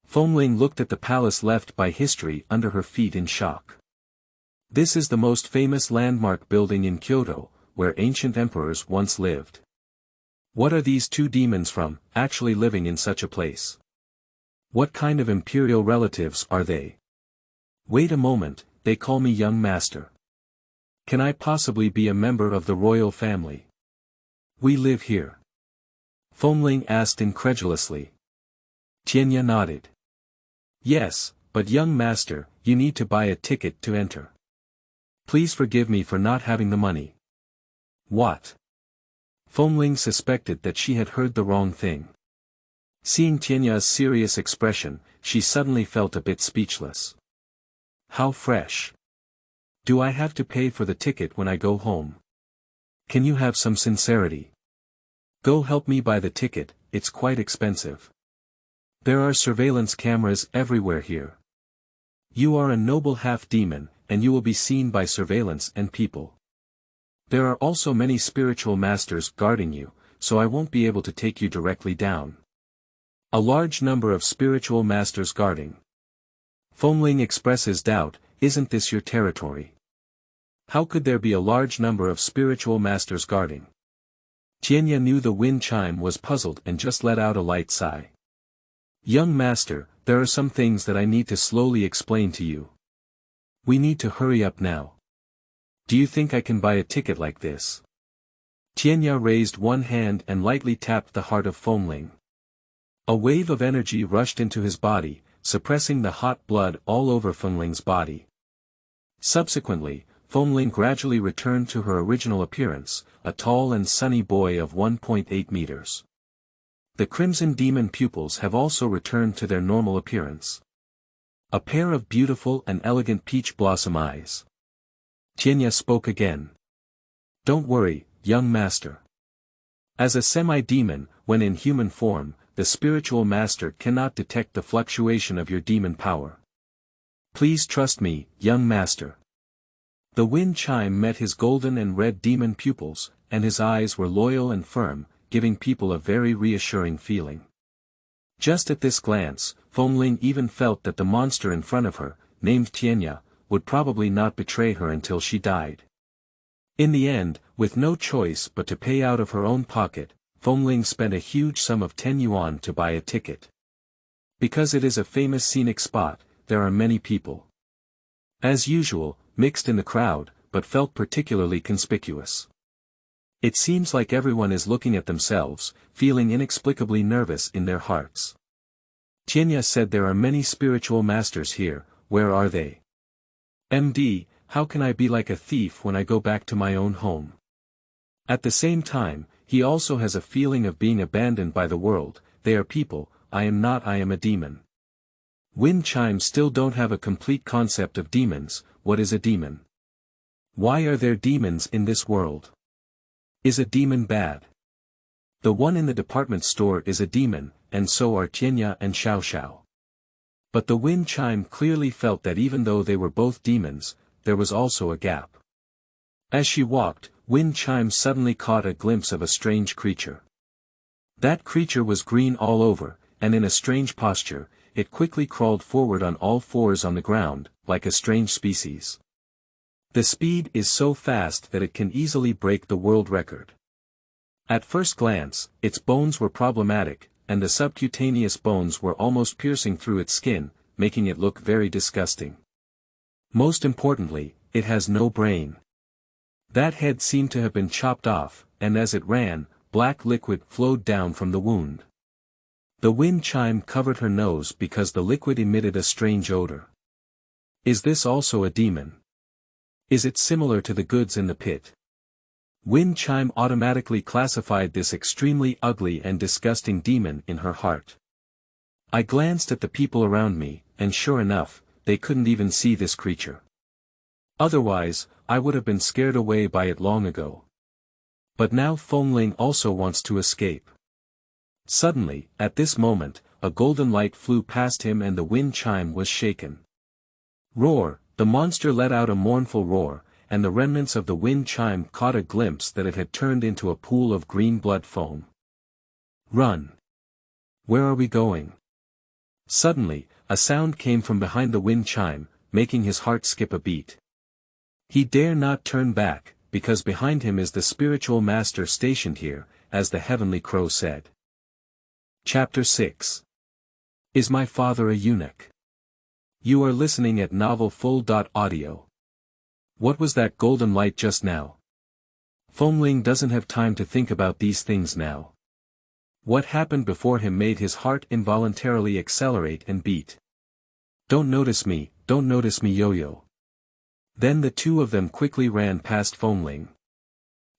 Fengling looked at the palace left by history under her feet in shock. This is the most famous landmark building in Kyoto, where ancient emperors once lived. What are these two demons from, actually living in such a place? What kind of imperial relatives are they? Wait a moment, they call me young master. Can I possibly be a member of the royal family? We live here. Fengling asked incredulously. Tienya nodded. Yes, but young master, you need to buy a ticket to enter. Please forgive me for not having the money. What? Fengling suspected that she had heard the wrong thing. Seeing Tienya's serious expression, she suddenly felt a bit speechless. How fresh. Do I have to pay for the ticket when I go home? Can you have some sincerity? Go help me buy the ticket, it's quite expensive. There are surveillance cameras everywhere here. You are a noble half-demon, and you will be seen by surveillance and people. There are also many spiritual masters guarding you, so I won't be able to take you directly down. A large number of spiritual masters guarding. Fengling expresses doubt, isn't this your territory? How could there be a large number of spiritual masters guarding? Tianya knew the wind chime was puzzled and just let out a light sigh. Young master, there are some things that I need to slowly explain to you. We need to hurry up now. Do you think I can buy a ticket like this? Tianya raised one hand and lightly tapped the heart of Fengling. A wave of energy rushed into his body, suppressing the hot blood all over Fengling's body. Subsequently, Fengling gradually returned to her original appearance, a tall and sunny boy of 1.8 meters. The crimson demon pupils have also returned to their normal appearance. A pair of beautiful and elegant peach blossom eyes. Tianya spoke again. Don't worry, young master. As a semi-demon, when in human form, the spiritual master cannot detect the fluctuation of your demon power. Please trust me, young master. The wind chime met his golden and red demon pupils, and his eyes were loyal and firm, giving people a very reassuring feeling. Just at this glance, Fengling even felt that the monster in front of her, named Tianya, would probably not betray her until she died. In the end, with no choice but to pay out of her own pocket, Fengling spent a huge sum of 10 yuan to buy a ticket. Because it is a famous scenic spot, there are many people. As usual, mixed in the crowd, but felt particularly conspicuous. It seems like everyone is looking at themselves, feeling inexplicably nervous in their hearts. Tianya said there are many spiritual masters here, where are they? MD, how can I be like a thief when I go back to my own home? At the same time, he also has a feeling of being abandoned by the world. They are people, I am not, I am a demon. Wind chimes still don't have a complete concept of demons. What is a demon? Why are there demons in this world? Is a demon bad? The one in the department store is a demon, and so are Tianya and Xiao Xiao. But the wind chime clearly felt that even though they were both demons, there was also a gap. As she walked, Wind Chime suddenly caught a glimpse of a strange creature. That creature was green all over, and in a strange posture, it quickly crawled forward on all fours on the ground, like a strange species. The speed is so fast that it can easily break the world record. At first glance, its bones were problematic, and the subcutaneous bones were almost piercing through its skin, making it look very disgusting. Most importantly, it has no brain. That head seemed to have been chopped off, and as it ran, black liquid flowed down from the wound. The wind chime covered her nose because the liquid emitted a strange odor. Is this also a demon? Is it similar to the goods in the pit? Wind chime automatically classified this extremely ugly and disgusting demon in her heart. I glanced at the people around me, and sure enough, they couldn't even see this creature. Otherwise, I would have been scared away by it long ago. But now Fengling also wants to escape. Suddenly, at this moment, a golden light flew past him and the wind chime was shaken. Roar! The monster let out a mournful roar, and the remnants of the wind chime caught a glimpse that it had turned into a pool of green blood foam. Run! Where are we going? Suddenly, a sound came from behind the wind chime, making his heart skip a beat. He dare not turn back, because behind him is the spiritual master stationed here, as the heavenly crow said. Chapter 6. Is my father a eunuch? You are listening at novelfull.audio. What was that golden light just now? Fengling doesn't have time to think about these things now. What happened before him made his heart involuntarily accelerate and beat. Don't notice me, yo-yo. Then the two of them quickly ran past Fengling.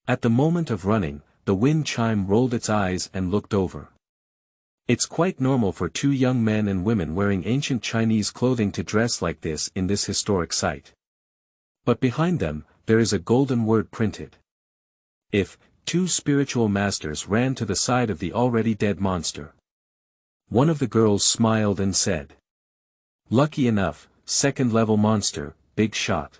At the moment of running, the wind chime rolled its eyes and looked over. It's quite normal for two young men and women wearing ancient Chinese clothing to dress like this in this historic site. But behind them, there is a golden word printed. If, two spiritual masters ran to the side of the already dead monster. One of the girls smiled and said. Lucky enough, second-level monster, big shot.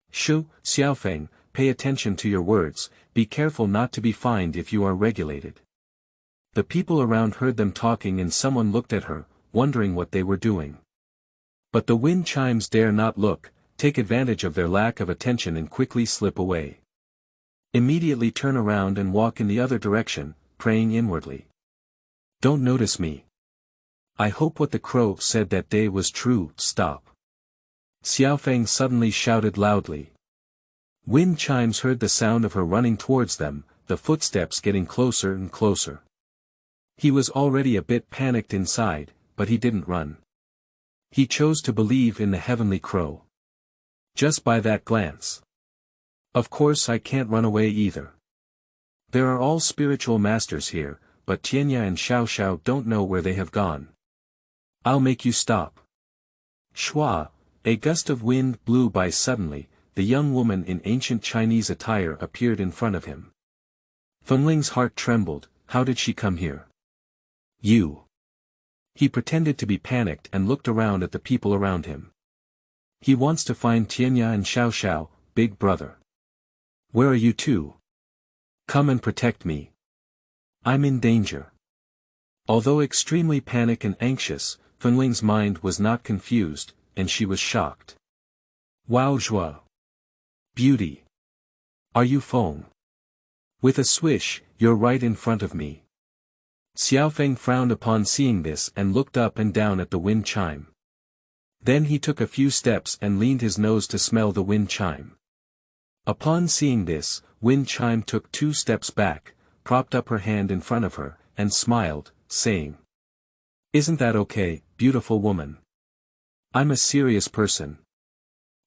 Shu, Xiaofeng, pay attention to your words, be careful not to be fined if you are regulated. The people around heard them talking and someone looked at her, wondering what they were doing. But the wind chimes dare not look, take advantage of their lack of attention and quickly slip away. Immediately turn around and walk in the other direction, praying inwardly. Don't notice me. I hope what the crow said that day was true. Stop. Xiaofeng suddenly shouted loudly. Wind chimes heard the sound of her running towards them, the footsteps getting closer and closer. He was already a bit panicked inside, but he didn't run. He chose to believe in the heavenly crow. Just by that glance. Of course I can't run away either. There are all spiritual masters here, but Tianya and Xiao Xiao don't know where they have gone. I'll make you stop. Shua, a gust of wind blew by suddenly, the young woman in ancient Chinese attire appeared in front of him. Fengling's heart trembled, how did she come here? You. He pretended to be panicked and looked around at the people around him. He wants to find Tianya and Xiao Xiao, big brother. Where are you two? Come and protect me. I'm in danger. Although extremely panicked and anxious, Fengling's mind was not confused, and she was shocked. Wow Zhua. Beauty. Are you Feng? With a swish, you're right in front of me. Xiaofeng frowned upon seeing this and looked up and down at the wind chime. Then he took a few steps and leaned his nose to smell the wind chime. Upon seeing this, wind chime took 2 steps back, propped up her hand in front of her, and smiled, saying. Isn't that okay, beautiful woman? I'm a serious person.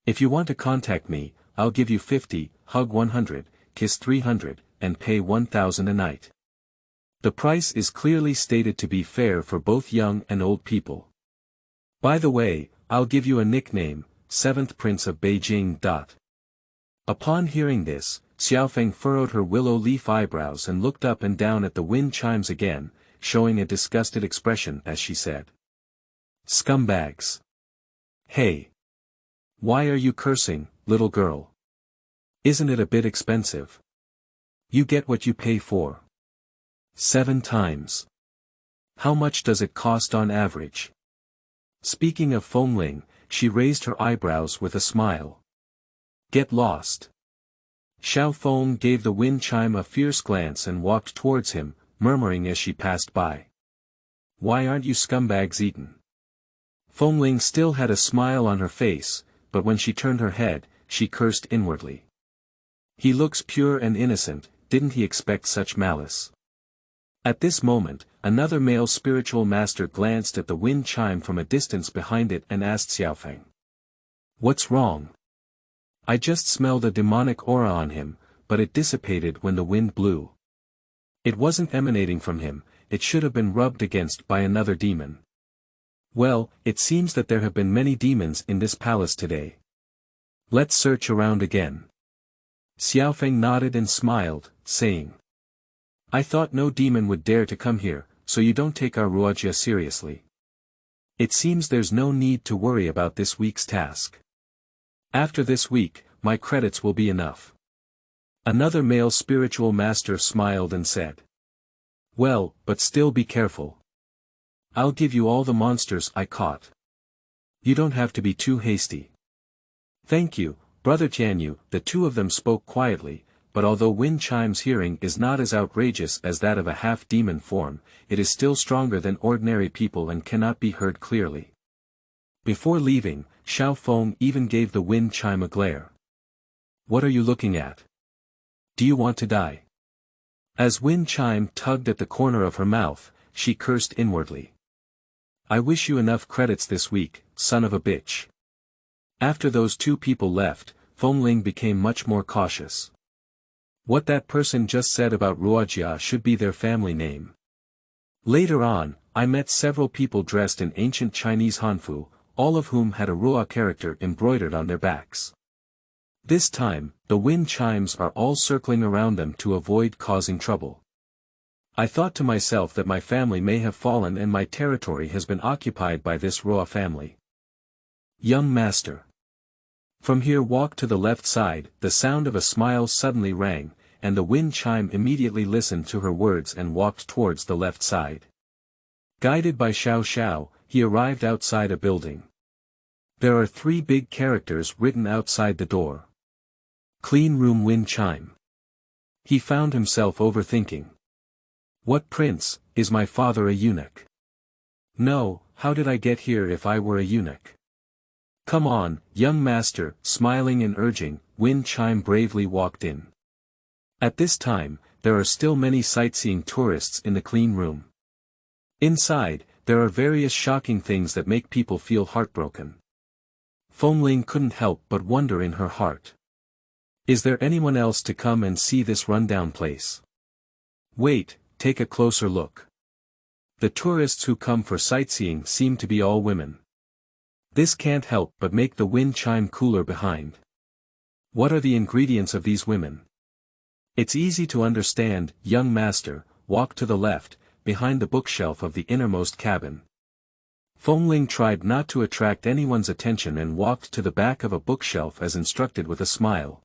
If you want to contact me, I'll give you 50, hug 100, kiss 300, and pay 1,000 a night. The price is clearly stated to be fair for both young and old people. By the way, I'll give you a nickname, 7th Prince of Beijing. Upon hearing this, Xiaofeng furrowed her willow leaf eyebrows and looked up and down at the wind chimes again, showing a disgusted expression as she said. Scumbags. Hey. Why are you cursing, little girl? Isn't it a bit expensive? You get what you pay for. 7 times. How much does it cost on average? Speaking of Fengling, she raised her eyebrows with a smile. Get lost. Xiao Feng gave the wind chime a fierce glance and walked towards him, murmuring as she passed by. Why aren't you scumbags eaten? Fengling still had a smile on her face, but when she turned her head, she cursed inwardly. He looks pure and innocent, didn't he expect such malice? At this moment, another male spiritual master glanced at the wind chime from a distance behind it and asked Xiaofeng. What's wrong? I just smelled a demonic aura on him, but it dissipated when the wind blew. It wasn't emanating from him, it should have been rubbed against by another demon. Well, it seems that there have been many demons in this palace today. Let's search around again. Xiaofeng nodded and smiled, saying. I thought no demon would dare to come here, so you don't take our ruojia seriously. It seems there's no need to worry about this week's task. After this week, my credits will be enough. Another male spiritual master smiled and said. Well, but still be careful. I'll give you all the monsters I caught. You don't have to be too hasty. Thank you, Brother Tianyu. The two of them spoke quietly, but although wind chime's hearing is not as outrageous as that of a half-demon form, it is still stronger than ordinary people and cannot be heard clearly. Before leaving, Xiao Feng even gave the wind chime a glare. What are you looking at? Do you want to die? As wind chime tugged at the corner of her mouth, she cursed inwardly. I wish you enough credits this week, son of a bitch. After those two people left, Fengling became much more cautious. What that person just said about Ruojia should be their family name. Later on, I met several people dressed in ancient Chinese Hanfu, all of whom had a Ruo character embroidered on their backs. This time, the wind chimes are all circling around them to avoid causing trouble. I thought to myself that my family may have fallen and my territory has been occupied by this Roa family. Young master. From here walk to the left side. The sound of a smile suddenly rang, and the wind chime immediately listened to her words and walked towards the left side. Guided by Xiao Xiao, he arrived outside a building. There are 3 big characters written outside the door. Clean room wind chime. He found himself overthinking. What prince, is my father a eunuch? No, how did I get here if I were a eunuch? Come on, young master, smiling and urging, wind chime bravely walked in. At this time, there are still many sightseeing tourists in the clean room. Inside, there are various shocking things that make people feel heartbroken. Fengling couldn't help but wonder in her heart. Is there anyone else to come and see this rundown place? Wait, take a closer look. The tourists who come for sightseeing seem to be all women. This can't help but make the wind chime cooler behind. What are the ingredients of these women? It's easy to understand, young master, walk to the left, behind the bookshelf of the innermost cabin. Fengling tried not to attract anyone's attention and walked to the back of a bookshelf as instructed with a smile.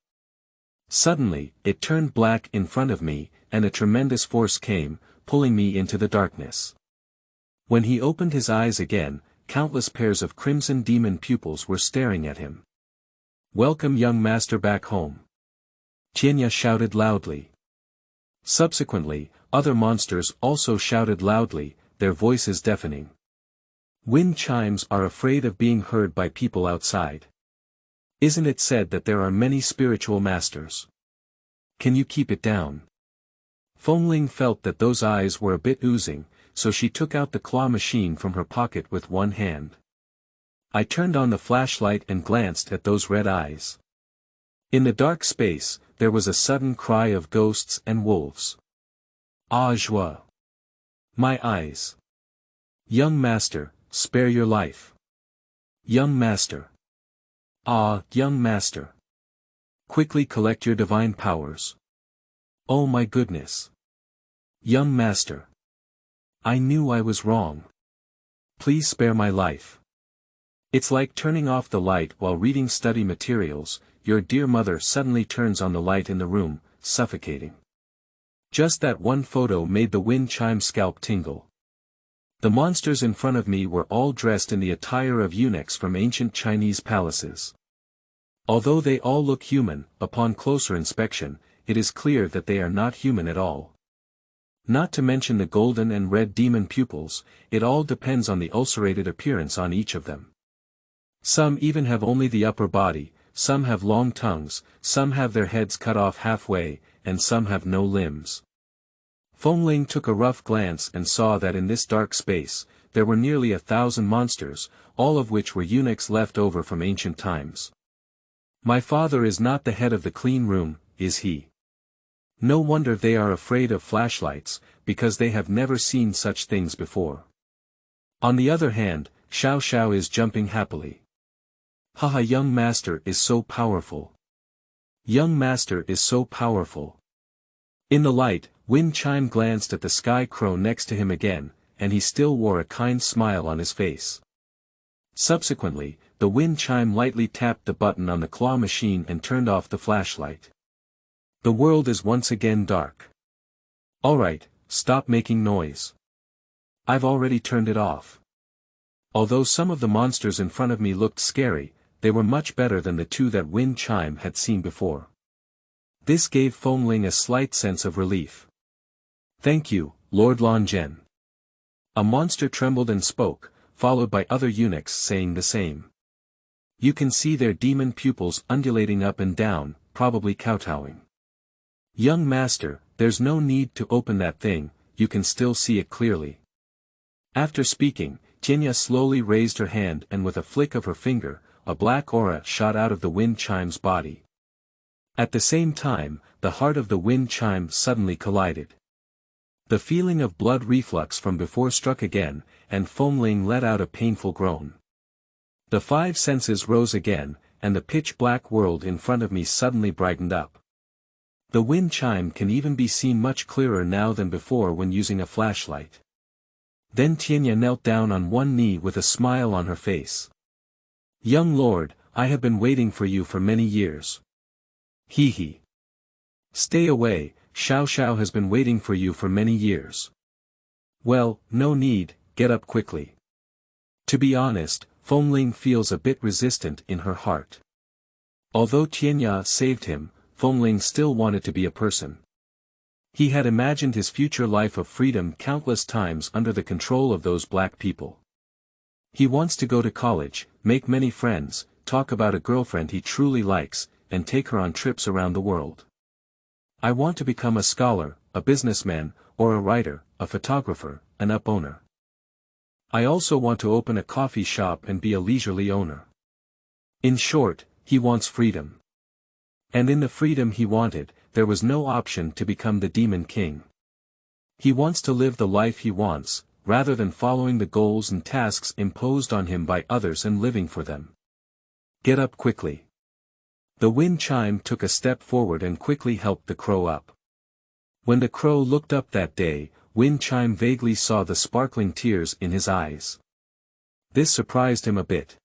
Suddenly, it turned black in front of me, and a tremendous force came, pulling me into the darkness. When he opened his eyes again, countless pairs of crimson demon pupils were staring at him. Welcome young master back home. Qianya shouted loudly. Subsequently, other monsters also shouted loudly, their voices deafening. Wind chimes are afraid of being heard by people outside. Isn't it said that there are many spiritual masters? Can you keep it down? Fengling felt that those eyes were a bit oozing, so she took out the claw machine from her pocket with one hand. I turned on the flashlight and glanced at those red eyes. In the dark space, there was a sudden cry of ghosts and wolves. Ah joie! My eyes! Young master, spare your life! Young master! Ah, young master! Quickly collect your divine powers! Oh my goodness! Young master! I knew I was wrong. Please spare my life. It's like turning off the light while reading study materials. Your dear mother suddenly turns on the light in the room, suffocating. Just that one photo made the wind chime scalp tingle. The monsters in front of me were all dressed in the attire of eunuchs from ancient Chinese palaces. Although they all look human, upon closer inspection, it is clear that they are not human at all. Not to mention the golden and red demon pupils, it all depends on the ulcerated appearance on each of them. Some even have only the upper body, some have long tongues, some have their heads cut off halfway, and some have no limbs. Fengling took a rough glance and saw that in this dark space, there were nearly 1,000 monsters, all of which were eunuchs left over from ancient times. My father is not the head of the clean room, is he? No wonder they are afraid of flashlights, because they have never seen such things before. On the other hand, Xiao Xiao is jumping happily. Haha, young master is so powerful. Young master is so powerful. In the light, Wind Chime glanced at the sky crow next to him again, and he still wore a kind smile on his face. Subsequently, the Wind Chime lightly tapped the button on the claw machine and turned off the flashlight. The world is once again dark. Alright, stop making noise. I've already turned it off. Although some of the monsters in front of me looked scary, they were much better than the 2 that Wind Chime had seen before. This gave Fengling a slight sense of relief. Thank you, Lord Longen. A monster trembled and spoke, followed by other eunuchs saying the same. You can see their demon pupils undulating up and down, probably kowtowing. Young master, there's no need to open that thing, you can still see it clearly. After speaking, Qianya slowly raised her hand and with a flick of her finger, a black aura shot out of the Wind Chime's body. At the same time, the heart of the Wind Chime suddenly collided. The feeling of blood reflux from before struck again, and Fengling let out a painful groan. The 5 senses rose again, and the pitch-black world in front of me suddenly brightened up. The wind chime can even be seen much clearer now than before when using a flashlight. Then Tianya knelt down on one knee with a smile on her face. "Young lord, I have been waiting for you for many years." "Hee hee. Stay away, Xiao Xiao has been waiting for you for many years." "Well, no need, get up quickly." To be honest, Fengling feels a bit resistant in her heart. Although Tianya saved him, Fengling still wanted to be a person. He had imagined his future life of freedom countless times under the control of those black people. He wants to go to college, make many friends, talk about a girlfriend he truly likes, and take her on trips around the world. "I want to become a scholar, a businessman, or a writer, a photographer, an up owner. I also want to open a coffee shop and be a leisurely owner." In short, he wants freedom. And in the freedom he wanted, there was no option to become the Demon King. He wants to live the life he wants, rather than following the goals and tasks imposed on him by others and living for them. "Get up quickly." The wind chime took a step forward and quickly helped the crow up. When the crow looked up that day, Wind Chime vaguely saw the sparkling tears in his eyes. This surprised him a bit.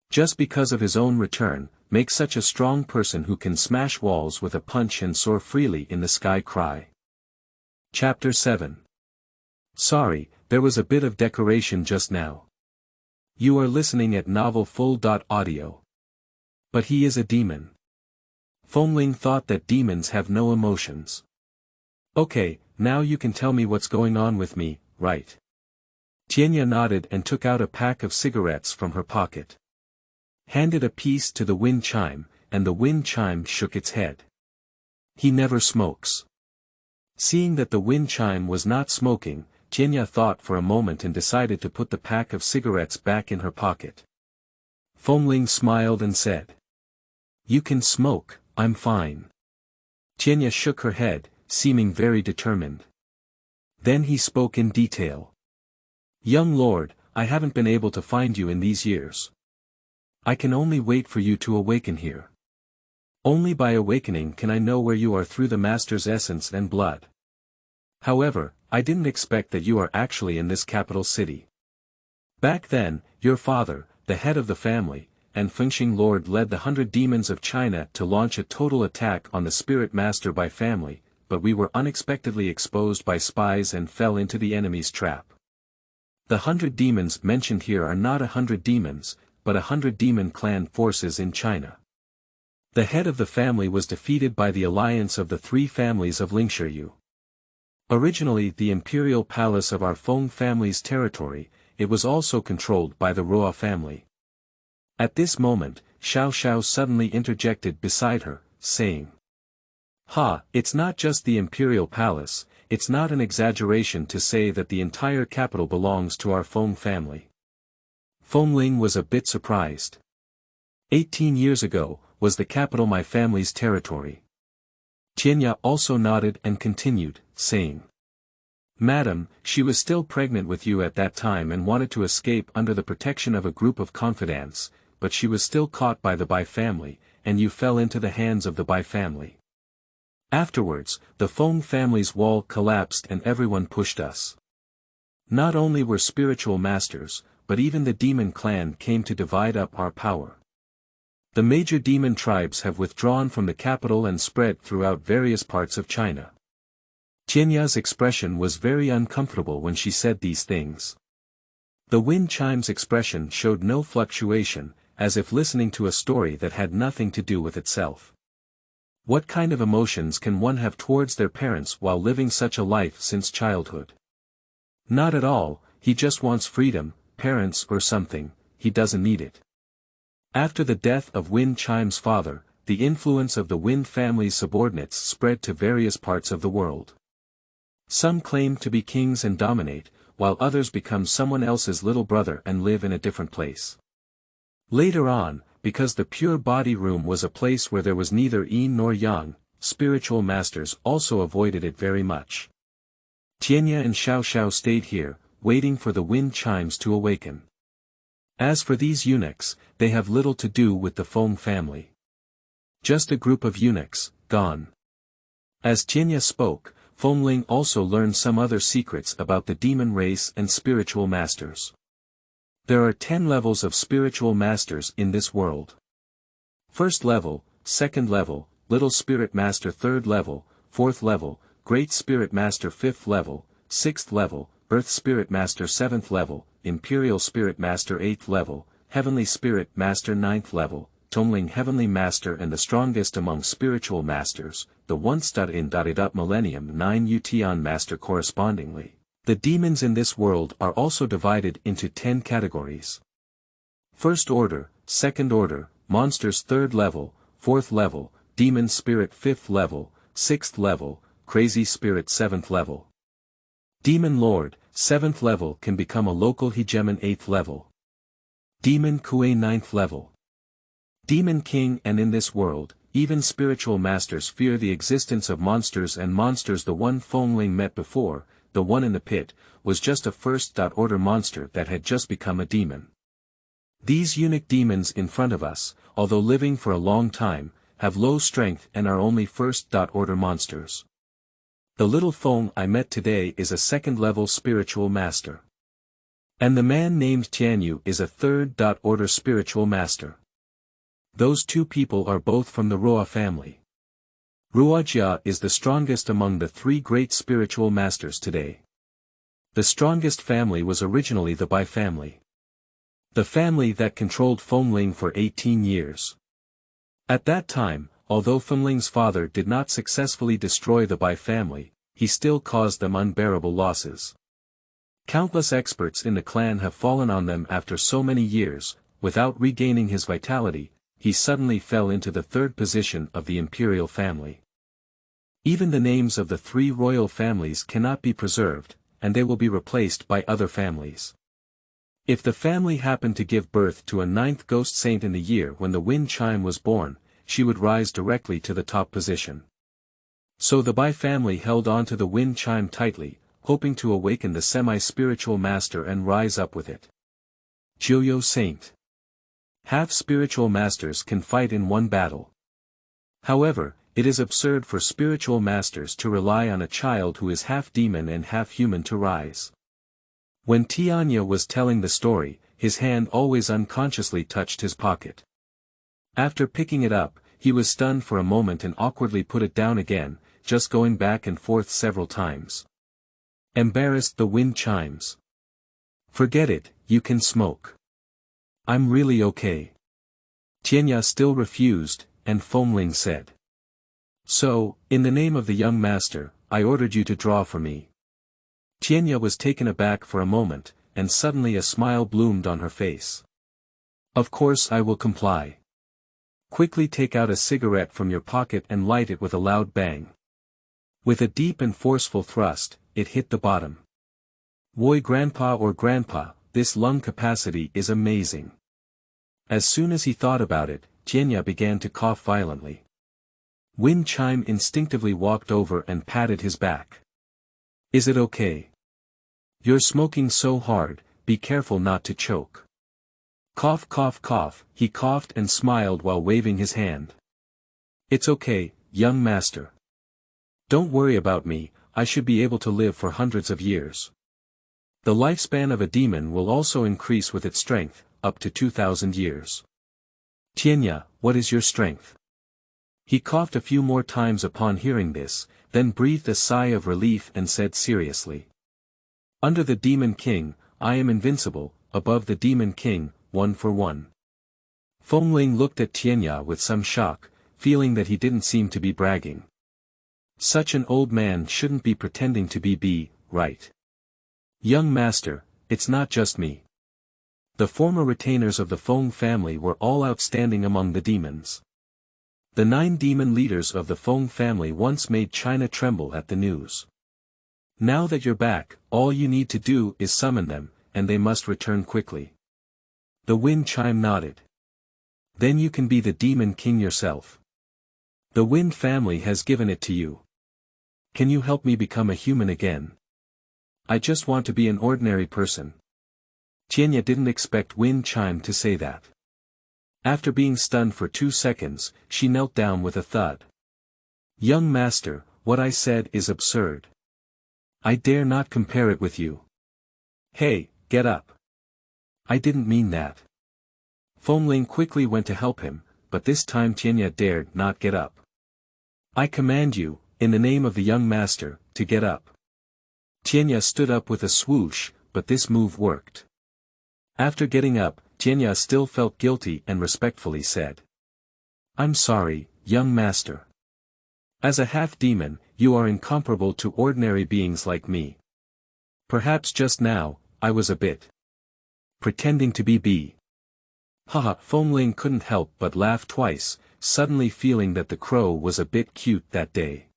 Just because of his own return, make such a strong person who can smash walls with a punch and soar freely in the sky cry. Chapter 7. Sorry, there was a bit of decoration just now. You are listening at novelfull.audio. But he is a demon. Fengling thought that demons have no emotions. Okay, now you can tell me what's going on with me, right? Tianya nodded and took out a pack of cigarettes from her pocket. Handed a piece to the wind chime, and the wind chime shook its head. He never smokes. Seeing that the wind chime was not smoking, Tianya thought for a moment and decided to put the pack of cigarettes back in her pocket. Fengling smiled and said, "You can smoke, I'm fine." Tianya shook her head, seeming very determined. Then he spoke in detail. "Young lord, I haven't been able to find you in these years. I can only wait for you to awaken here. Only by awakening can I know where you are through the Master's essence and blood. However, I didn't expect that you are actually in this capital city. Back then, your father, the head of the family, and Fengxing Lord led the 100 demons of China to launch a total attack on the Spirit Master by family, but we were unexpectedly exposed by spies and fell into the enemy's trap. The 100 demons mentioned here are not 100 demons, but 100 demon clan forces in China. The head of the family was defeated by the alliance of the 3 families of Lingshiyu. Originally the imperial palace of our Feng family's territory, it was also controlled by the Roa family. At this moment, Xiao Xiao suddenly interjected beside her, saying, "Ha, it's not just the imperial palace, it's not an exaggeration to say that the entire capital belongs to our Feng family." Fengling was a bit surprised. 18 years ago, was the capital my family's territory. Tianya also nodded and continued, saying, "Madam, she was still pregnant with you at that time and wanted to escape under the protection of a group of confidants, but she was still caught by the Bai family, and you fell into the hands of the Bai family. Afterwards, the Feng family's wall collapsed and everyone pushed us. Not only were spiritual masters, but even the demon clan came to divide up our power. The major demon tribes have withdrawn from the capital and spread throughout various parts of China." Tianya's expression was very uncomfortable when she said these things. The wind chime's expression showed no fluctuation, as if listening to a story that had nothing to do with itself. What kind of emotions can one have towards their parents while living such a life since childhood? Not at all, he just wants freedom, parents or something, he doesn't need it. After the death of Wind Chime's father, the influence of the Wind family's subordinates spread to various parts of the world. Some claim to be kings and dominate, while others become someone else's little brother and live in a different place. Later on, because the pure body room was a place where there was neither yin nor yang, spiritual masters also avoided it very much. Tianya and Xiao Xiao stayed here, waiting for the wind chimes to awaken. As for these eunuchs, they have little to do with the Feng family. Just a group of eunuchs, gone. As Tianya spoke, Fengling also learned some other secrets about the demon race and spiritual masters. There are 10 levels of spiritual masters in this world. First level, second level, little spirit master third level, fourth level, great spirit master fifth level, sixth level, earth spirit master seventh level, imperial spirit master eighth level, heavenly spirit master ninth level, Tongling heavenly master and the strongest among spiritual masters, the millennium 9 Ution master correspondingly. The demons in this world are also divided into 10 categories. First order, second order, monsters third level, fourth level, demon spirit fifth level, sixth level, crazy spirit seventh level. Demon lord, seventh level can become a local hegemon eighth level. Demon Kuei ninth level. Demon king, and in this world, even spiritual masters fear the existence of monsters, and monsters the one Fengling met before, the one in the pit, was just a first-order monster that had just become a demon. These eunuch demons in front of us, although living for a long time, have low strength and are only first-order monsters. The little Feng I met today is a second-level spiritual master. And the man named Tianyu is a third-order spiritual master. Those two people are both from the Ruo family. Ruojia is the strongest among the three great spiritual masters today. The strongest family was originally the Bai family. The family that controlled Fengling for 18 years. At that time, although Fengling's father did not successfully destroy the Bai family, he still caused them unbearable losses. Countless experts in the clan have fallen on them after so many years. Without regaining his vitality, he suddenly fell into the third position of the imperial family. Even the names of the three royal families cannot be preserved, and they will be replaced by other families. If the family happened to give birth to a ninth ghost saint in the year when the wind chime was born, she would rise directly to the top position. So the Bai family held on to the wind chime tightly, hoping to awaken the semi-spiritual master and rise up with it. Jiuyo Saint. Half-spiritual masters can fight in one battle. However, it is absurd for spiritual masters to rely on a child who is half demon and half human to rise. When Tianya was telling the story, his hand always unconsciously touched his pocket. After picking it up, he was stunned for a moment and awkwardly put it down again, just going back and forth several times. Embarrassed the wind chimes. Forget it, you can smoke. I'm really okay. Tianya still refused, and Fengling said. So, in the name of the young master, I ordered you to draw for me. Tianya was taken aback for a moment, and suddenly a smile bloomed on her face. Of course I will comply. Quickly take out a cigarette from your pocket and light it with a loud bang. With a deep and forceful thrust, it hit the bottom. Woi grandpa or grandpa, this lung capacity is amazing. As soon as he thought about it, Tianya began to cough violently. Wind Chime instinctively walked over and patted his back. Is it okay? You're smoking so hard, be careful not to choke. Cough cough cough, he coughed and smiled while waving his hand. It's okay, young master. Don't worry about me, I should be able to live for hundreds of years. The lifespan of a demon will also increase with its strength, up to 2,000 years. Tianya, what is your strength? He coughed a few more times upon hearing this, then breathed a sigh of relief and said seriously. Under the Demon King, I am invincible, above the Demon King, 1 for 1. Fengling looked at Tianya with some shock, feeling that he didn't seem to be bragging. Such an old man shouldn't be pretending to be, right? Young master, it's not just me. The former retainers of the Feng family were all outstanding among the demons. The 9 demon leaders of the Feng family once made China tremble at the news. Now that you're back, all you need to do is summon them, and they must return quickly. The Wind Chime nodded. Then you can be the Demon King yourself. The Wind family has given it to you. Can you help me become a human again? I just want to be an ordinary person. Tianya didn't expect Wind Chime to say that. After being stunned for 2 seconds, she knelt down with a thud. Young master, what I said is absurd. I dare not compare it with you. Hey, get up. I didn't mean that. Fengling quickly went to help him, but this time Tianya dared not get up. I command you, in the name of the young master, to get up. Tianya stood up with a swoosh, but this move worked. After getting up, Tianya still felt guilty and respectfully said. I'm sorry, young master. As a half-demon, you are incomparable to ordinary beings like me. Perhaps just now, I was a bit pretending to be B. Haha, Fengling couldn't help but laugh twice, suddenly feeling that the crow was a bit cute that day.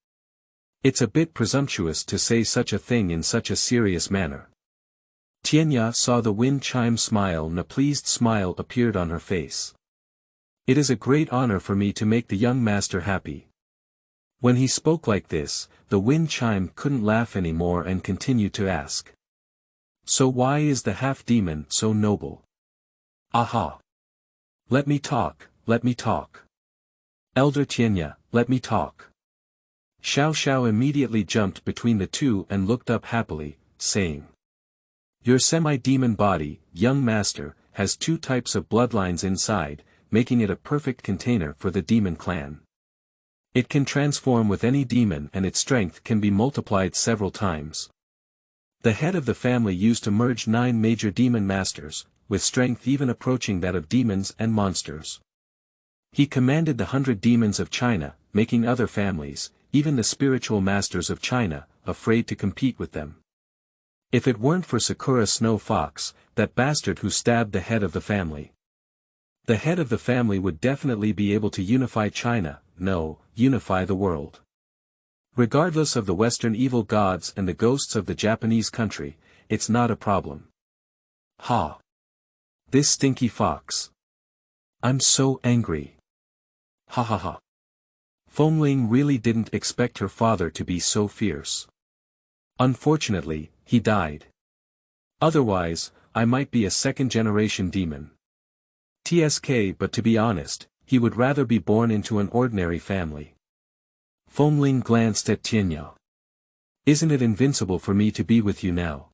It's a bit presumptuous to say such a thing in such a serious manner. Tianya saw the Wind Chime smile and a pleased smile appeared on her face. It is a great honor for me to make the young master happy. When he spoke like this, the Wind Chime couldn't laugh anymore and continued to ask. So why is the half-demon so noble? Aha! Let me talk, let me talk. Elder Tianya, let me talk. Xiao Xiao immediately jumped between the two and looked up happily, saying. Your semi-demon body, young master, has 2 types of bloodlines inside, making it a perfect container for the demon clan. It can transform with any demon and its strength can be multiplied several times. The head of the family used to merge 9 major demon masters, with strength even approaching that of demons and monsters. He commanded the 100 demons of China, making other families, even the spiritual masters of China, afraid to compete with them. If it weren't for Sakura Snow Fox, that bastard who stabbed the head of the family. The head of the family would definitely be able to unify China, unify the world. Regardless of the Western evil gods and the ghosts of the Japanese country, it's not a problem. Ha! This stinky fox. I'm so angry. Ha ha ha. Fengling really didn't expect her father to be so fierce. Unfortunately, he died. Otherwise, I might be a second-generation demon. TSK, but to be honest, he would rather be born into an ordinary family. Fengling glanced at Tianya. Isn't it invincible for me to be with you now?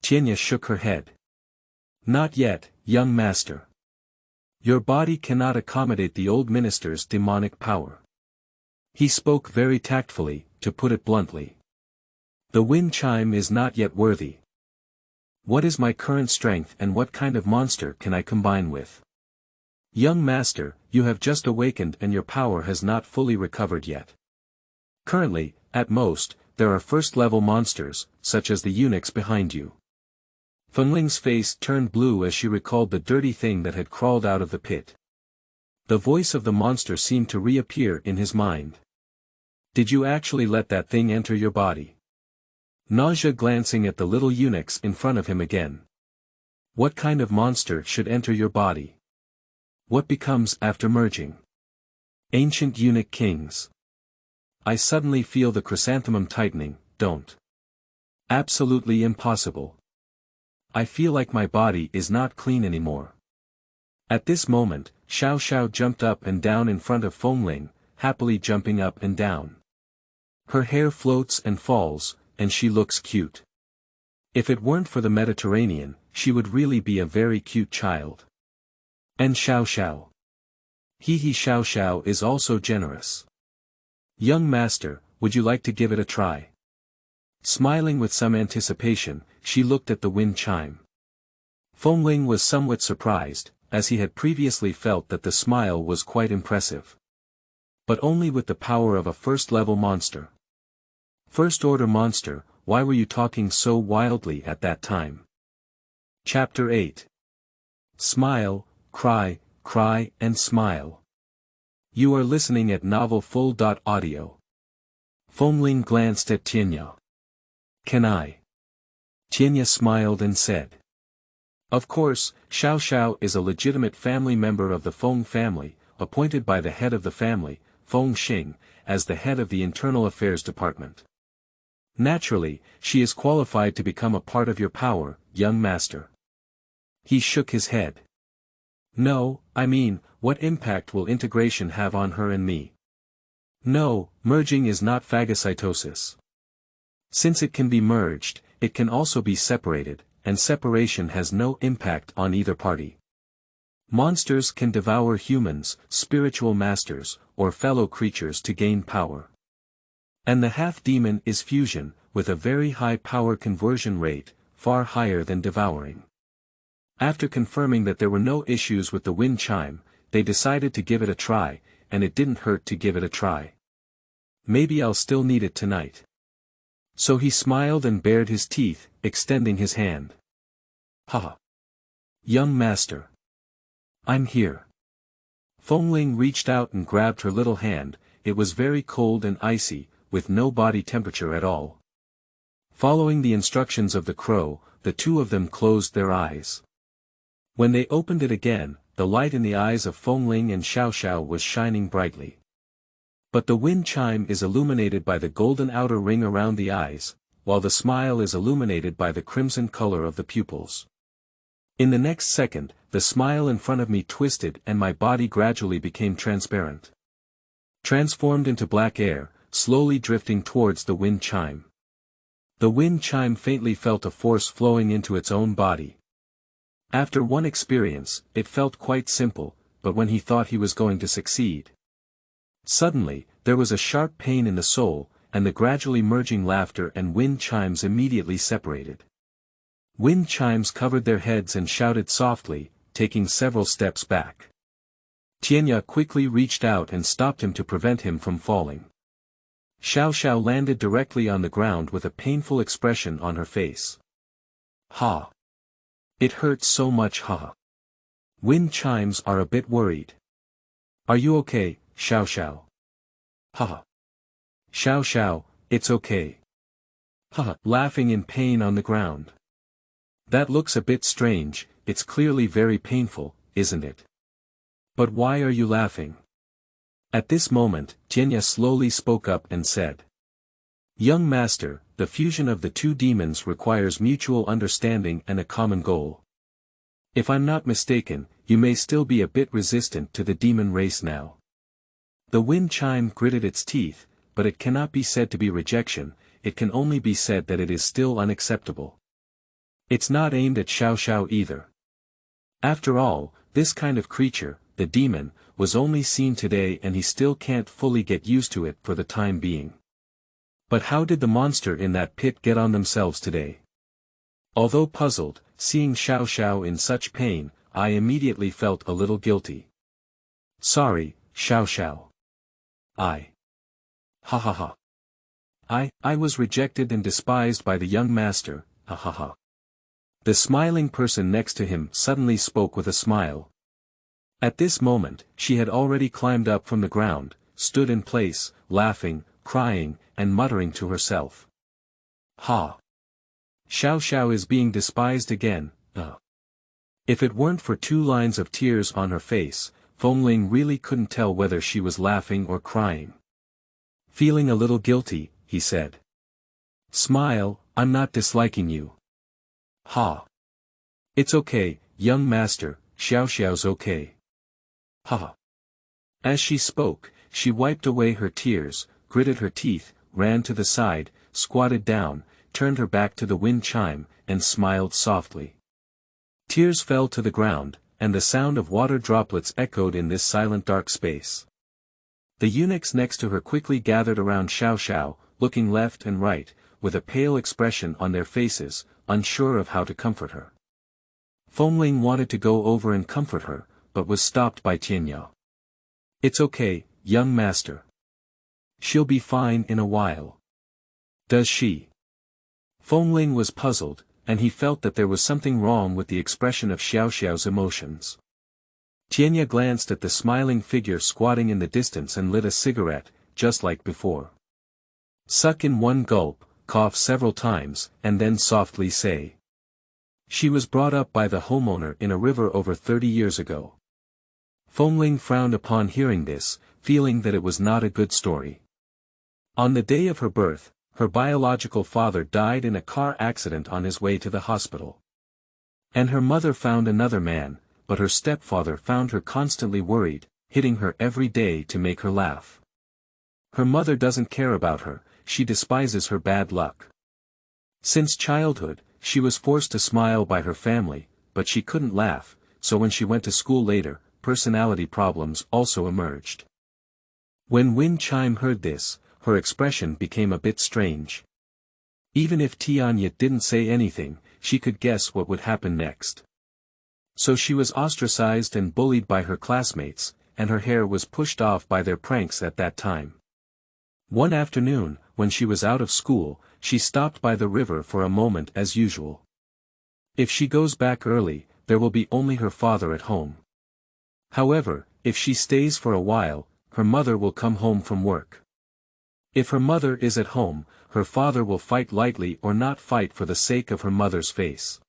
Tianya shook her head. Not yet, young master. Your body cannot accommodate the old minister's demonic power. He spoke very tactfully, to put it bluntly. The Wind Chime is not yet worthy. What is my current strength and what kind of monster can I combine with? Young master, you have just awakened and your power has not fully recovered yet. Currently, at most, there are first-level monsters, such as the eunuchs behind you. Fengling's face turned blue as she recalled the dirty thing that had crawled out of the pit. The voice of the monster seemed to reappear in his mind. Did you actually let that thing enter your body? Nausea glancing at the little eunuchs in front of him again. What kind of monster should enter your body? What becomes after merging? Ancient eunuch kings. I suddenly feel the chrysanthemum tightening, don't. Absolutely impossible. I feel like my body is not clean anymore. At this moment, Xiao Xiao jumped up and down in front of Fengling, happily jumping up and down. Her hair floats and falls, and she looks cute. If it weren't for the Mediterranean, she would really be a very cute child. And Xiao Xiao. Xiao Xiao is also generous. Young master, would you like to give it a try? Smiling with some anticipation, she looked at the Wind Chime. Fengling was somewhat surprised, as he had previously felt that the smile was quite impressive. But only with the power of a first-level monster. First-order monster, why were you talking so wildly at that time? Chapter 8. Smile, cry, cry and smile. You are listening at novelfull.audio. Fengling glanced at Tianya. Can I? Tianya smiled and said. Of course, Xiao Xiao is a legitimate family member of the Feng family, appointed by the head of the family, Feng Xing, as the head of the Internal Affairs Department. Naturally, she is qualified to become a part of your power, young master. He shook his head. No, I mean, what impact will integration have on her and me? No, merging is not phagocytosis. Since it can be merged, it can also be separated, and separation has no impact on either party. Monsters can devour humans, spiritual masters, or fellow creatures to gain power. And the half-demon is fusion, with a very high power conversion rate, far higher than devouring. After confirming that there were no issues with the wind chime, they decided to give it a try, and it didn't hurt to give it a try. Maybe I'll still need it tonight. So he smiled and bared his teeth, extending his hand. Haha. Young master. I'm here. Fengling reached out and grabbed her little hand. It was very cold and icy, with no body temperature at all. Following the instructions of the crow, the two of them closed their eyes. When they opened it again, the light in the eyes of Fengling and Xiao Xiao was shining brightly. But the wind chime is illuminated by the golden outer ring around the eyes, while the smile is illuminated by the crimson color of the pupils. In the next second, the smile in front of me twisted and my body gradually became transparent. Transformed into black air, slowly drifting towards the wind chime. The wind chime faintly felt a force flowing into its own body. After one experience, it felt quite simple, but when he thought he was going to succeed. Suddenly, there was a sharp pain in the soul, and the gradually merging laughter and wind chimes immediately separated. Wind chimes covered their heads and shouted softly, taking several steps back. Tianya quickly reached out and stopped him to prevent him from falling. Xiao Xiao landed directly on the ground with a painful expression on her face. Ha! It hurts so much, ha! Wind chimes are a bit worried. Are you okay, Xiao Xiao? Ha! Xiao Xiao, it's okay. Ha! Laughing in pain on the ground. That looks a bit strange, it's clearly very painful, isn't it? But why are you laughing? At this moment, Tianya slowly spoke up and said. Young master, the fusion of the two demons requires mutual understanding and a common goal. If I'm not mistaken, you may still be a bit resistant to the demon race now. The wind chime gritted its teeth, but it cannot be said to be rejection, it can only be said that it is still unacceptable. It's not aimed at Xiao Xiao either. After all, this kind of creature, the demon, was only seen today and he still can't fully get used to it for the time being. But how did the monster in that pit get on themselves today? Although puzzled, seeing Xiao Xiao in such pain, I immediately felt a little guilty. Sorry, Xiao Xiao. Ha ha ha. I was rejected and despised by the young master, ha ha ha. The smiling person next to him suddenly spoke with a smile. At this moment, she had already climbed up from the ground, stood in place, laughing, crying, and muttering to herself. Ha! Xiao Xiao is being despised again, If it weren't for 2 lines of tears on her face, Fengling really couldn't tell whether she was laughing or crying. Feeling a little guilty, he said. Smile, I'm not disliking you. Ha! It's okay, young master, Xiao Xiao's okay. Ha! As she spoke, she wiped away her tears, gritted her teeth, ran to the side, squatted down, turned her back to the wind chime, and smiled softly. Tears fell to the ground, and the sound of water droplets echoed in this silent dark space. The eunuchs next to her quickly gathered around Xiao Xiao, looking left and right, with a pale expression on their faces, unsure of how to comfort her. Fengling wanted to go over and comfort her, but was stopped by Tianya. It's okay, young master. She'll be fine in a while. Does she? Fengling was puzzled, and he felt that there was something wrong with the expression of Xiao Xiao's emotions. Tianya glanced at the smiling figure squatting in the distance and lit a cigarette, just like before. Suck in one gulp, cough several times, and then softly say. She was brought up by the homeowner in a river over 30 years ago. Fengling frowned upon hearing this, feeling that it was not a good story. On the day of her birth, her biological father died in a car accident on his way to the hospital. And her mother found another man, but her stepfather found her constantly worried, hitting her every day to make her laugh. Her mother doesn't care about her, she despises her bad luck. Since childhood, she was forced to smile by her family, but she couldn't laugh, so when she went to school later, personality problems also emerged. When Wind Chime heard this, her expression became a bit strange. Even if Tianya didn't say anything, she could guess what would happen next. So she was ostracized and bullied by her classmates, and her hair was pushed off by their pranks at that time. One afternoon, when she was out of school, she stopped by the river for a moment as usual. If she goes back early, there will be only her father at home. However, if she stays for a while, her mother will come home from work. If her mother is at home, her father will fight lightly or not fight for the sake of her mother's face.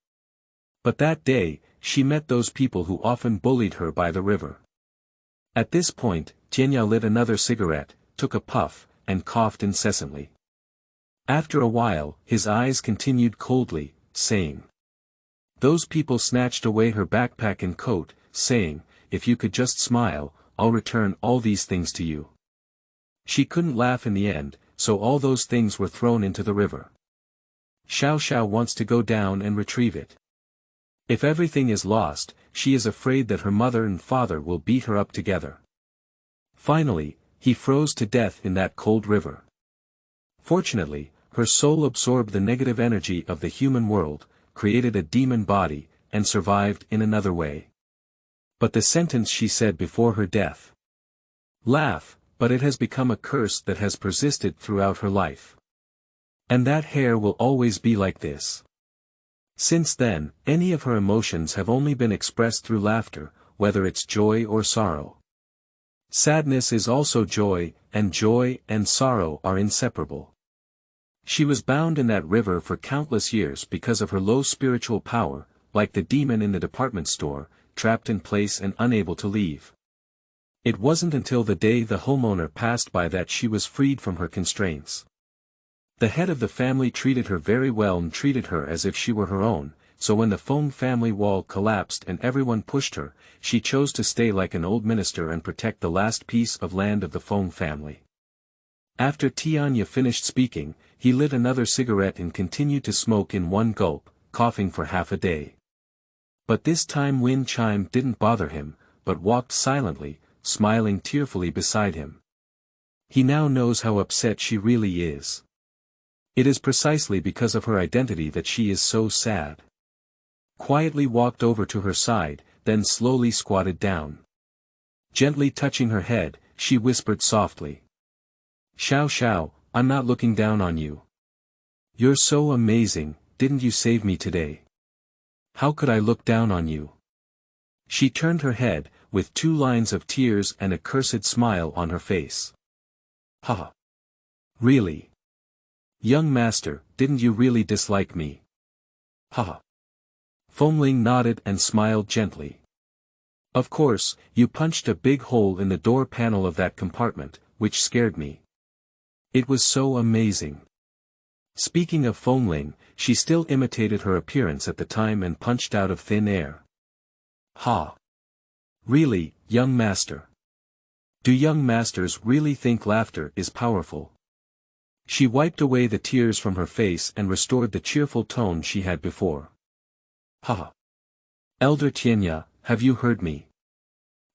But that day, she met those people who often bullied her by the river. At this point, Tianya lit another cigarette, took a puff, and coughed incessantly. After a while, his eyes continued coldly, saying, "Those people snatched away her backpack and coat, saying, 'If you could just smile, I'll return all these things to you.' She couldn't laugh in the end, so all those things were thrown into the river. Xiao Xiao wants to go down and retrieve it. If everything is lost, she is afraid that her mother and father will beat her up together." Finally, he froze to death in that cold river. Fortunately, her soul absorbed the negative energy of the human world, created a demon body, and survived in another way. But the sentence she said before her death: "Laugh, but it has become a curse that has persisted throughout her life. And that hair will always be like this." Since then, any of her emotions have only been expressed through laughter, whether it's joy or sorrow. Sadness is also joy and sorrow are inseparable. She was bound in that river for countless years because of her low spiritual power, like the demon in the department store, trapped in place and unable to leave. It wasn't until the day the homeowner passed by that she was freed from her constraints. The head of the family treated her very well and treated her as if she were her own, so when the Feng family wall collapsed and everyone pushed her, she chose to stay like an old minister and protect the last piece of land of the Feng family. After Tianya finished speaking, he lit another cigarette and continued to smoke in one gulp, coughing for half a day. But this time Wind Chime didn't bother him, but walked silently, smiling tearfully beside him. He now knows how upset she really is. It is precisely because of her identity that she is so sad. Quietly walked over to her side, then slowly squatted down. Gently touching her head, she whispered softly, "Xiao Xiao, I'm not looking down on you. You're so amazing, didn't you save me today? How could I look down on you?" She turned her head, with 2 lines of tears and a cursed smile on her face. "Haha. Really? Young master, didn't you really dislike me? Haha." Fengling nodded and smiled gently. "Of course, you punched a big hole in the door panel of that compartment, which scared me. It was so amazing." Speaking of Fengling, she still imitated her appearance at the time and punched out of thin air. "Ha! Really, young master? Do young masters really think laughter is powerful?" She wiped away the tears from her face and restored the cheerful tone she had before. "Ha! Elder Tianya, have you heard me?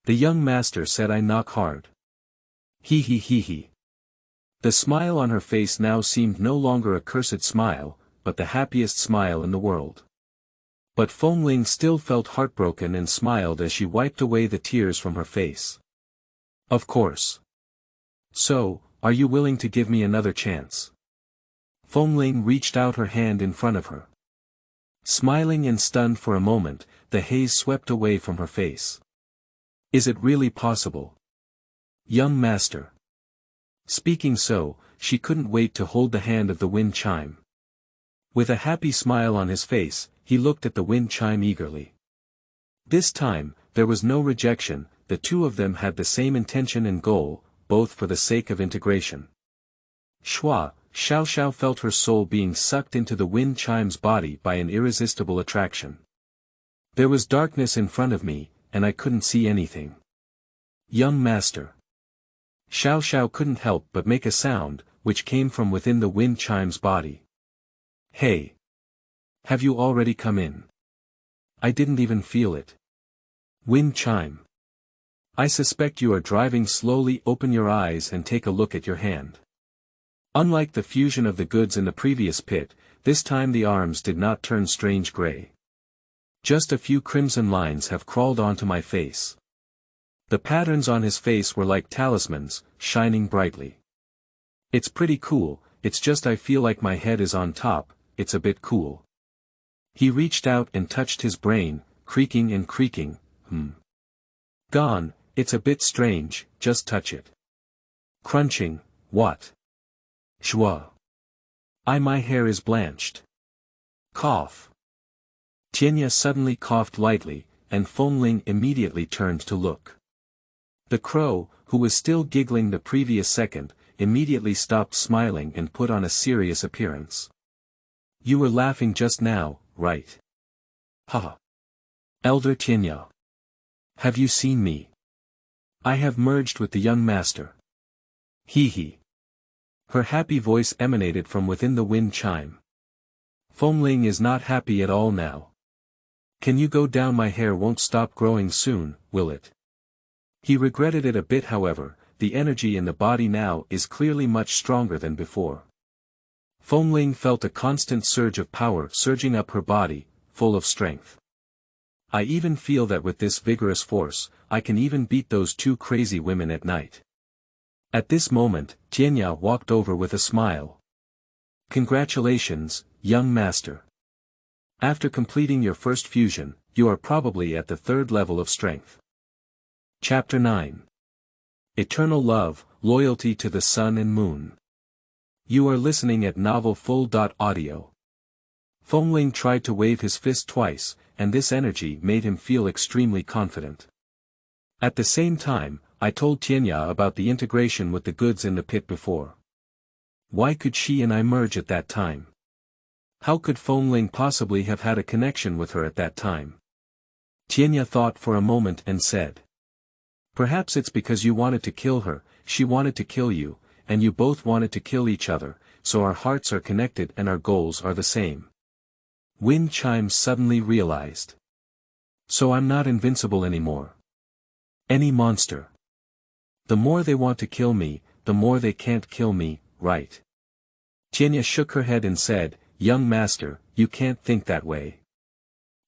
The young master said I knock hard. He he he he." The smile on her face now seemed no longer a cursed smile, but the happiest smile in the world. But Fengling still felt heartbroken and smiled as she wiped away the tears from her face. "Of course. So, are you willing to give me another chance?" Fengling reached out her hand in front of her. Smiling and stunned for a moment, the haze swept away from her face. "Is it really possible? Young master." Speaking so, she couldn't wait to hold the hand of the Wind Chime. With a happy smile on his face, he looked at the Wind Chime eagerly. This time, there was no rejection, the two of them had the same intention and goal, both for the sake of integration. Xiao Xiao felt her soul being sucked into the Wind Chime's body by an irresistible attraction. There was darkness in front of me, and I couldn't see anything. Young master. Xiao Xiao couldn't help but make a sound, which came from within the wind chime's body. Hey! Have you already come in? I didn't even feel it. Wind chime. I suspect you are driving slowly. Open your eyes and take a look at your hand. Unlike the fusion of the goods in the previous pit, this time the arms did not turn strange gray. Just a few crimson lines have crawled onto my face. The patterns on his face were like talismans, shining brightly. It's pretty cool, it's just I feel like my head is on top, it's a bit cool. He reached out and touched his brain, creaking and creaking, Gone, it's a bit strange, just touch it. Crunching, what? Shwa. My hair is blanched. Cough. Tianya suddenly coughed lightly, and Fengling immediately turned to look. The crow, who was still giggling the previous second, immediately stopped smiling and put on a serious appearance. You were laughing just now, right? Haha. Elder Tianya. Have you seen me? I have merged with the young master. Hee hee. Her happy voice emanated from within the wind chime. Fengling is not happy at all now. Can you go down? My hair won't stop growing soon, will it? He regretted it a bit. However, the energy in the body now is clearly much stronger than before. Fengling felt a constant surge of power surging up her body, full of strength. I even feel that with this vigorous force, I can even beat those two crazy women at night. At this moment, Tianya walked over with a smile. Congratulations, young master. After completing your first fusion, you are probably at the 3rd level of strength. Chapter 9. Eternal Love, Loyalty to the Sun and Moon. You are listening at Novel Full.audio. Fengling tried to wave his fist twice, and this energy made him feel extremely confident. At the same time, I told Tianya about the integration with the goods in the pit before. Why could she and I merge at that time? How could Fengling possibly have had a connection with her at that time? Tianya thought for a moment and said. Perhaps it's because you wanted to kill her, she wanted to kill you, and you both wanted to kill each other, so our hearts are connected and our goals are the same. Wind chimes suddenly realized. So I'm not invincible anymore. Any monster. The more they want to kill me, the more they can't kill me, right? Tianya shook her head and said, Young master, you can't think that way.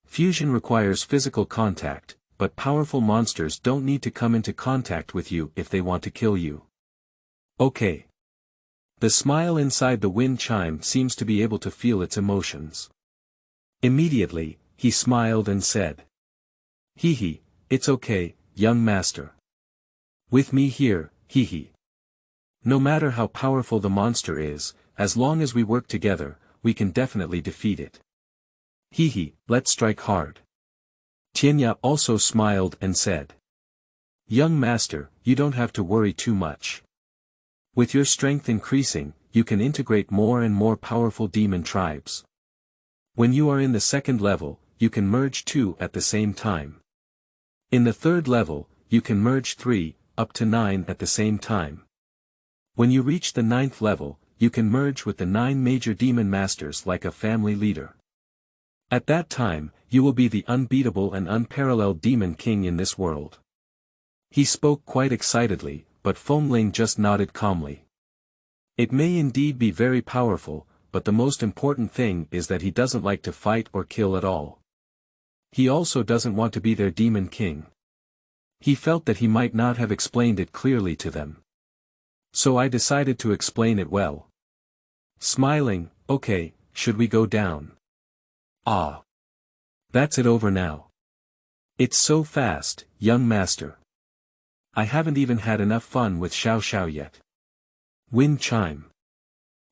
Fusion requires physical contact, but powerful monsters don't need to come into contact with you if they want to kill you. Okay. The smile inside the wind chime seems to be able to feel its emotions. Immediately, he smiled and said. Hee hee, it's okay, young master. With me here, hee hee. No matter how powerful the monster is, as long as we work together, we can definitely defeat it. Hee hee, let's strike hard. Tianya also smiled and said. Young master, you don't have to worry too much. With your strength increasing, you can integrate more and more powerful demon tribes. When you are in the 2nd level, you can merge 2 at the same time. In the 3rd level, you can merge 3, up to 9 at the same time. When you reach the 9th level, you can merge with the 9 major demon masters like a family leader. At that time, you will be the unbeatable and unparalleled demon king in this world. He spoke quite excitedly, but Fengling just nodded calmly. It may indeed be very powerful, but the most important thing is that he doesn't like to fight or kill at all. He also doesn't want to be their demon king. He felt that he might not have explained it clearly to them. So I decided to explain it well. Smiling, okay, should we go down? Ah. That's it over now. It's so fast, young master. I haven't even had enough fun with Xiao Xiao yet. Wind chime.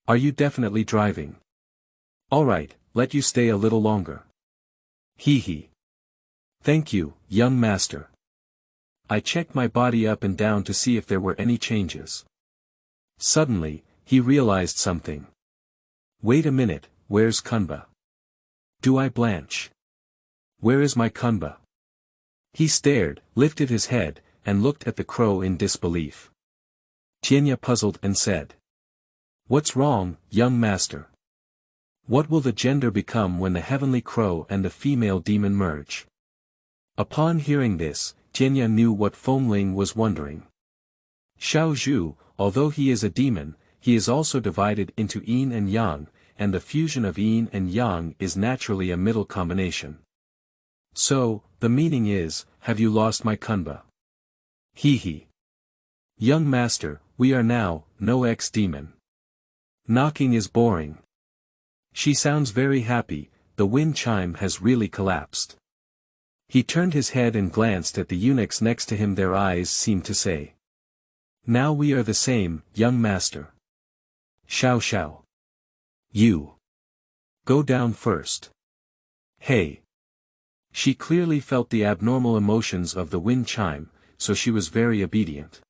Are you definitely driving? Alright, let you stay a little longer. Hee hee. Thank you, young master. I checked my body up and down to see if there were any changes. Suddenly, he realized something. Wait a minute, where's Kunba? Do I blanch? Where is my kunba? He stared, lifted his head, and looked at the crow in disbelief. Tianya puzzled and said. What's wrong, young master? What will the gender become when the heavenly crow and the female demon merge? Upon hearing this, Tianya knew what Fengling was wondering. Xiao Zhu, although he is a demon, he is also divided into yin and yang, and the fusion of yin and yang is naturally a middle combination. So, the meaning is, have you lost my kunba? He. Young master, we are now, no ex-demon. Knocking is boring. She sounds very happy, the wind chime has really collapsed. He turned his head and glanced at the eunuchs next to him. Their eyes seemed to say. Now we are the same, young master. Xiao. You. Go down first. Hey. She clearly felt the abnormal emotions of the wind chime, so she was very obedient.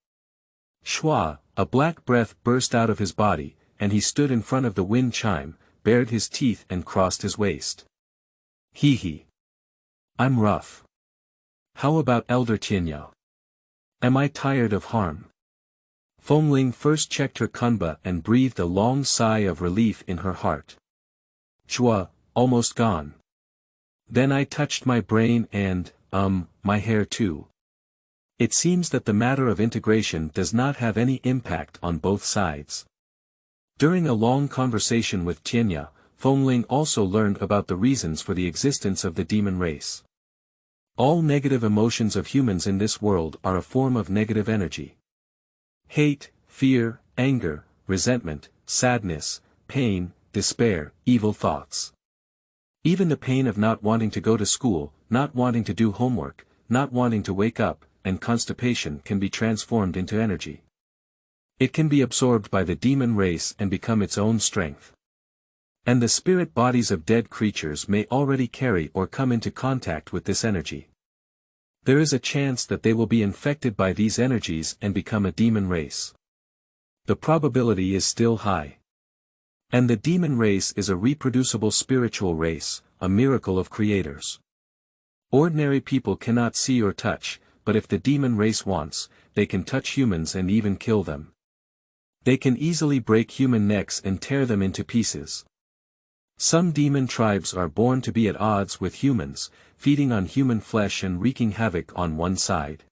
Shua, a black breath burst out of his body, and he stood in front of the wind chime, bared his teeth and crossed his waist. He. I'm rough. How about Elder Tianya? Am I tired of harm? Fengling first checked her kunba and breathed a long sigh of relief in her heart. Shua, almost gone. Then I touched my brain and, my hair too. It seems that the matter of integration does not have any impact on both sides. During a long conversation with Tianya, Fengling also learned about the reasons for the existence of the demon race. All negative emotions of humans in this world are a form of negative energy. Hate, fear, anger, resentment, sadness, pain, despair, evil thoughts. Even the pain of not wanting to go to school, not wanting to do homework, not wanting to wake up, and constipation can be transformed into energy. It can be absorbed by the demon race and become its own strength. And the spirit bodies of dead creatures may already carry or come into contact with this energy. There is a chance that they will be infected by these energies and become a demon race. The probability is still high. And the demon race is a reproducible spiritual race, a miracle of creators. Ordinary people cannot see or touch, but if the demon race wants, they can touch humans and even kill them. They can easily break human necks and tear them into pieces. Some demon tribes are born to be at odds with humans, feeding on human flesh and wreaking havoc on one side.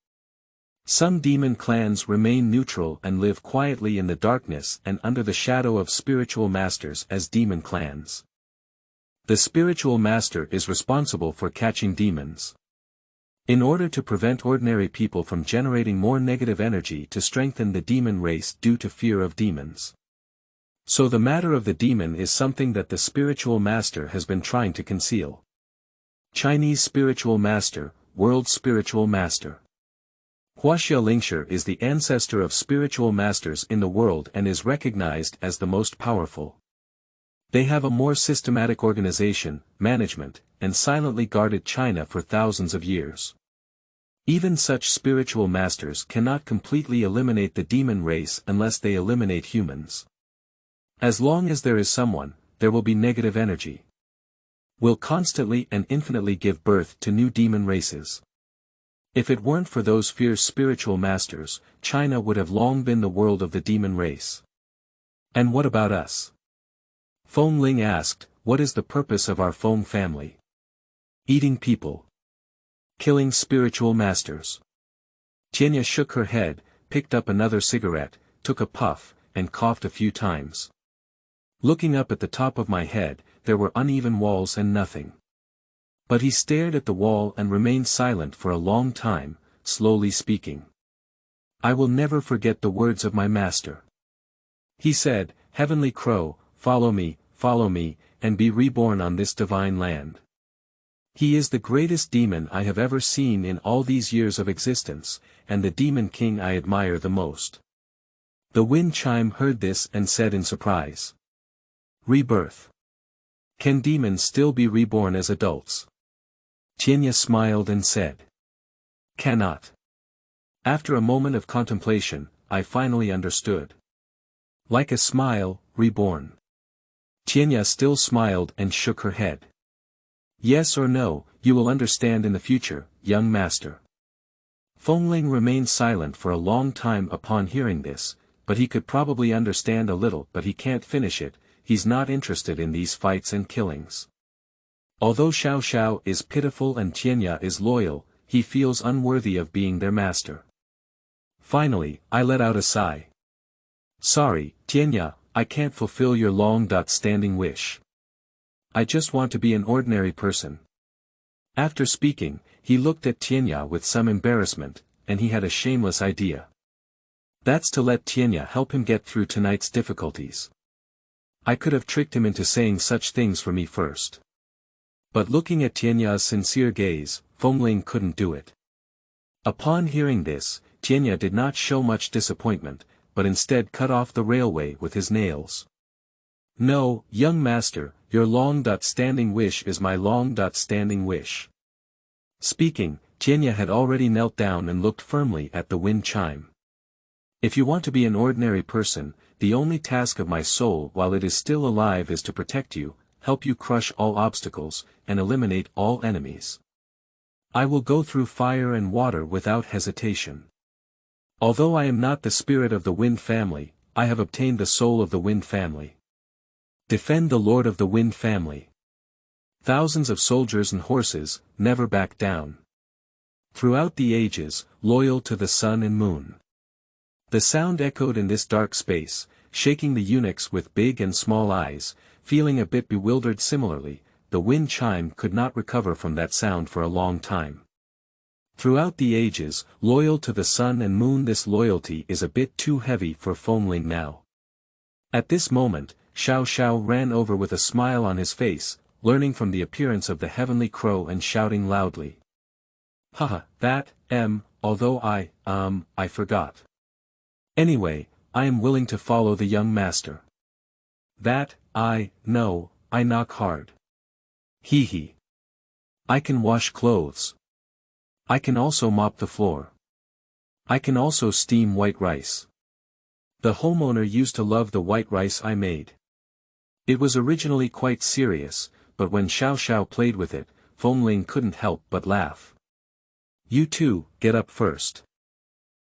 Some demon clans remain neutral and live quietly in the darkness and under the shadow of spiritual masters as demon clans. The spiritual master is responsible for catching demons. In order to prevent ordinary people from generating more negative energy to strengthen the demon race due to fear of demons. So the matter of the demon is something that the spiritual master has been trying to conceal. Chinese spiritual master, world spiritual master. Huaxia Lingshi is the ancestor of spiritual masters in the world and is recognized as the most powerful. They have a more systematic organization, management, and silently guarded China for thousands of years. Even such spiritual masters cannot completely eliminate the demon race unless they eliminate humans. As long as there is someone, there will be negative energy. Will constantly and infinitely give birth to new demon races. If it weren't for those fierce spiritual masters, China would have long been the world of the demon race. And what about us? Fengling asked, what is the purpose of our Feng family? Eating people. Killing spiritual masters. Tianya shook her head, picked up another cigarette, took a puff, and coughed a few times. Looking up at the top of my head, there were uneven walls and nothing. But he stared at the wall and remained silent for a long time, slowly speaking. I will never forget the words of my master. He said, Heavenly Crow, follow me, and be reborn on this divine land. He is the greatest demon I have ever seen in all these years of existence, and the demon king I admire the most. The wind chime heard this and said in surprise. Rebirth. Can demons still be reborn as adults? Tianya smiled and said. Cannot. After a moment of contemplation, I finally understood. Like a smile, reborn. Tianya still smiled and shook her head. Yes or no, You will understand in the future, young master. Fengling remained silent for a long time upon hearing this, but he could probably understand a little, but he can't finish it. He's not interested in these fights and killings. Although Xiao Xiao is pitiful and Tianya is loyal, he feels unworthy of being their master. Finally, I let out a sigh. Sorry, Tianya, I can't fulfill your long-standing wish. I just want to be an ordinary person. After speaking, he looked at Tianya with some embarrassment, and he had a shameless idea. That's to let Tianya help him get through tonight's difficulties. I could have tricked him into saying such things for me first. But looking at Tianya's sincere gaze, Fengling couldn't do it. Upon hearing this, Tianya did not show much disappointment, but instead cut off the railway with his nails. No, young master, your long-standing wish is my long-standing wish. Speaking, Tianya had already knelt down and looked firmly at the wind chime. If you want to be an ordinary person, the only task of my soul while it is still alive is to protect you, help you crush all obstacles, and eliminate all enemies. I will go through fire and water without hesitation. Although I am not the spirit of the Wind family, I have obtained the soul of the Wind family. Defend the Lord of the Wind family. Thousands of soldiers and horses, never back down. Throughout the ages, loyal to the sun and moon. The sound echoed in this dark space, shaking the eunuchs with big and small eyes, feeling a bit bewildered. Similarly, the wind chime could not recover from that sound for a long time. Throughout the ages, loyal to the sun and moon. This loyalty is a bit too heavy for Fengling now. At this moment, Xiao Xiao ran over with a smile on his face, learning from the appearance of the heavenly crow and shouting loudly. Haha, although I forgot. Anyway, I am willing to follow the young master. No, I knock hard. Hee hee. I can wash clothes. I can also mop the floor. I can also steam white rice. The homeowner used to love the white rice I made. It was originally quite serious, but when Xiao Xiao played with it, Fengling couldn't help but laugh. You two, get up first.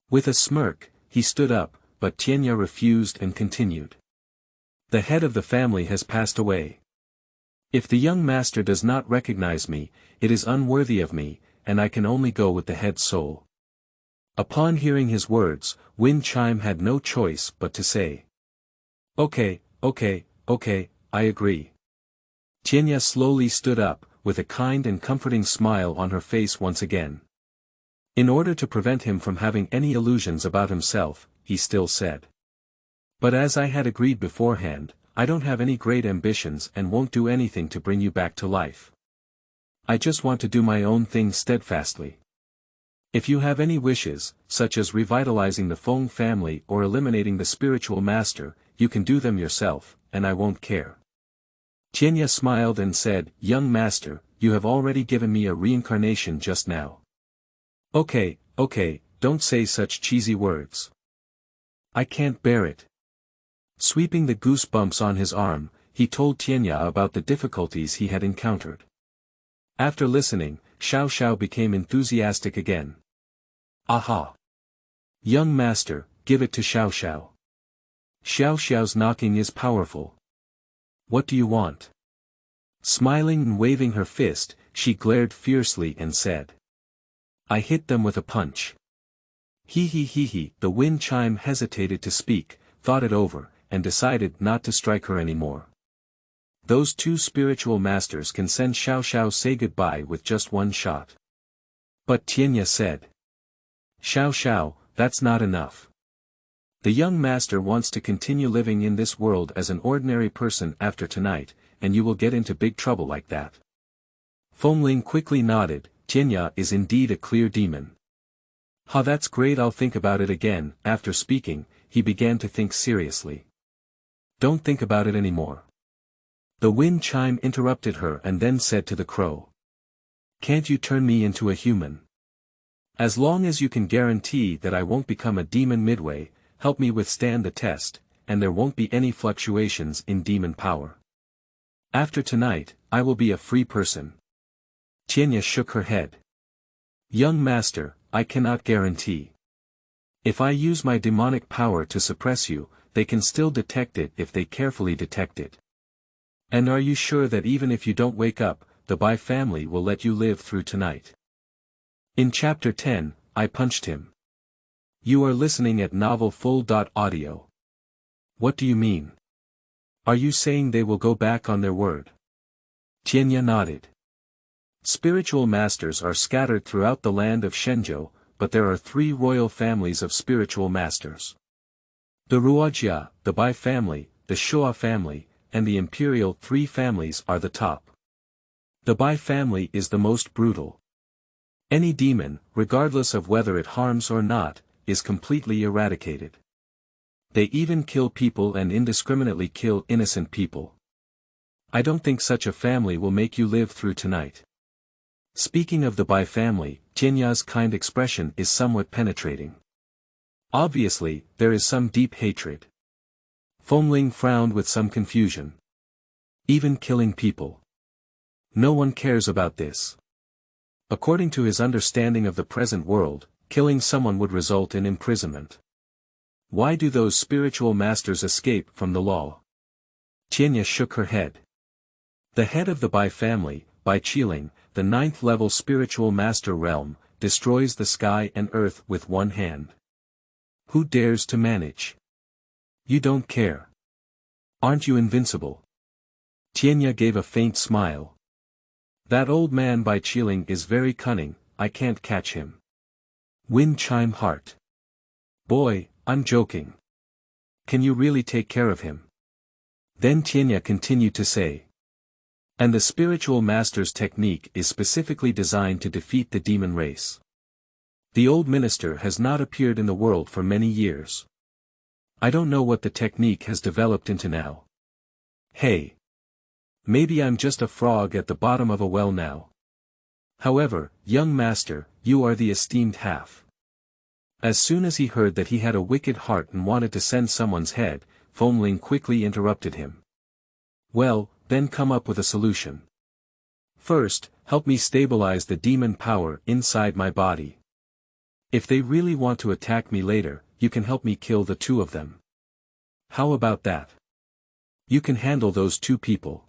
With a smirk, he stood up, but Tianya refused and continued. The head of the family has passed away. If the young master does not recognize me, it is unworthy of me, and I can only go with the head soul. Upon hearing his words, Wind Chime had no choice but to say. Okay, I agree. Tianya slowly stood up, with a kind and comforting smile on her face once again. In order to prevent him from having any illusions about himself, he still said. But as I had agreed beforehand, I don't have any great ambitions and won't do anything to bring you back to life. I just want to do my own thing steadfastly. If you have any wishes, such as revitalizing the Feng family or eliminating the spiritual master, you can do them yourself, and I won't care. Tianya smiled and said, Young master, you have already given me a reincarnation just now. Okay, don't say such cheesy words. I can't bear it. Sweeping the goosebumps on his arm, he told Tianya about the difficulties he had encountered. After listening, Xiao Xiao became enthusiastic again. Aha! Young master, give it to Xiao Xiao. Xiao Xiao's knocking is powerful. What do you want? Smiling and waving her fist, she glared fiercely and said. I hit them with a punch. Hee. The wind chime hesitated to speak, thought it over, and decided not to strike her anymore. Those two spiritual masters can send Xiao Xiao say goodbye with just one shot. But Tianya said. Xiao Xiao, that's not enough. The young master wants to continue living in this world as an ordinary person after tonight, and you will get into big trouble like that. Fengling quickly nodded. Tianya is indeed a clear demon. That's great, I'll think about it again. After speaking, he began to think seriously. Don't think about it anymore. The wind chime interrupted her and then said to the crow. Can't you turn me into a human? As long as you can guarantee that I won't become a demon midway, help me withstand the test, and there won't be any fluctuations in demon power. After tonight, I will be a free person. Tianya shook her head. Young master, I cannot guarantee. If I use my demonic power to suppress you, they can still detect it if they carefully detect it. And are you sure that even if you don't wake up, the Bai family will let you live through tonight? In Chapter 10, I punched him. You are listening at Novel Full.audio. What do you mean? Are you saying they will go back on their word? Tianya nodded. Spiritual masters are scattered throughout the land of Shenzhou, but there are 3 royal families of spiritual masters. The Ruojia, the Bai family, the Shua family, and the imperial 3 families are the top. The Bai family is the most brutal. Any demon, regardless of whether it harms or not, is completely eradicated. They even kill people and indiscriminately kill innocent people. I don't think such a family will make you live through tonight. Speaking of the Bai family, Tianya's kind expression is somewhat penetrating. Obviously, there is some deep hatred. Fengling frowned with some confusion. Even killing people. No one cares about this. According to his understanding of the present world, killing someone would result in imprisonment. Why do those spiritual masters escape from the law? Tianya shook her head. The head of the Bai family, Bai Qiling, the 9th level spiritual master realm, destroys the sky and earth with one hand. Who dares to manage? You don't care. Aren't you invincible? Tianya gave a faint smile. That old man Bai Qiling is very cunning, I can't catch him. Wind chime heart. Boy, I'm joking. Can you really take care of him? Then Tianya continued to say. And the spiritual master's technique is specifically designed to defeat the demon race. The old minister has not appeared in the world for many years. I don't know what the technique has developed into now. Hey. Maybe I'm just a frog at the bottom of a well now. However, young master, you are the esteemed half. As soon as he heard that he had a wicked heart and wanted to send someone's head, Fengling quickly interrupted him. Well, then come up with a solution. First, help me stabilize the demon power inside my body. If they really want to attack me later, you can help me kill the 2 of them. How about that? You can handle those 2 people.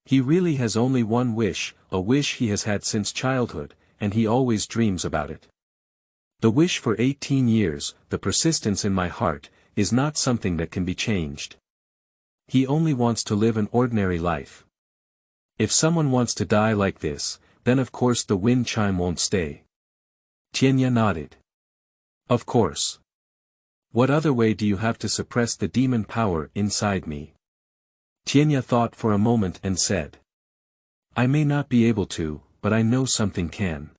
He really has only one wish, a wish he has had since childhood, and he always dreams about it. The wish for 18 years, the persistence in my heart, is not something that can be changed. He only wants to live an ordinary life. If someone wants to die like this, then of course the wind chime won't stay. Tianya nodded. Of course. What other way do you have to suppress the demon power inside me? Tianya thought for a moment and said. I may not be able to, but I know something can.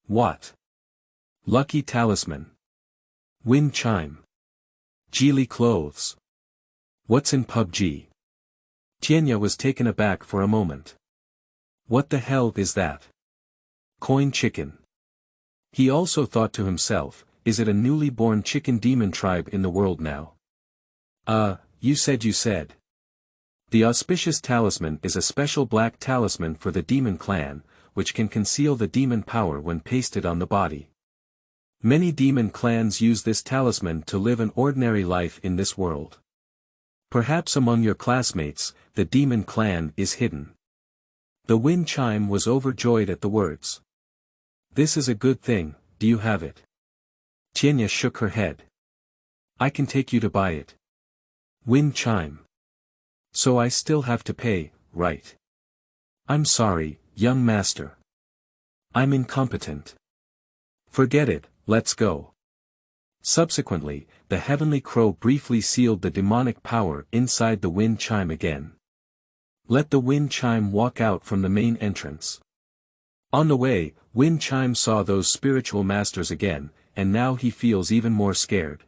What? Lucky talisman. Wind chime. Geely clothes. What's in PUBG? Tianya was taken aback for a moment. What the hell is that? Coin chicken. He also thought to himself, is it a newly born chicken demon tribe in the world now? You said. The auspicious talisman is a special black talisman for the demon clan, which can conceal the demon power when pasted on the body. Many demon clans use this talisman to live an ordinary life in this world. Perhaps among your classmates, the demon clan is hidden. The wind chime was overjoyed at the words. This is a good thing, do you have it? Tianya shook her head. I can take you to buy it. Wind chime. So I still have to pay, right? I'm sorry, young master. I'm incompetent. Forget it, let's go. Subsequently, the heavenly crow briefly sealed the demonic power inside the wind chime again. Let the wind chime walk out from the main entrance. On the way, Wind Chime saw those spiritual masters again, and now he feels even more scared.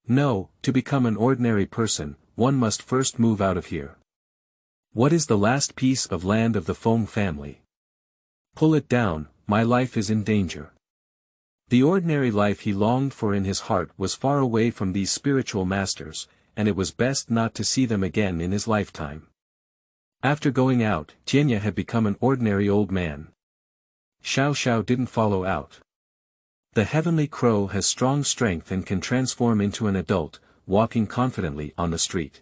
No, to become an ordinary person, one must first move out of here. What is the last piece of land of the Feng family? Pull it down, my life is in danger. The ordinary life he longed for in his heart was far away from these spiritual masters, and it was best not to see them again in his lifetime. After going out, Tienya had become an ordinary old man. Xiao Xiao didn't follow out. The heavenly crow has strong strength and can transform into an adult, walking confidently on the street.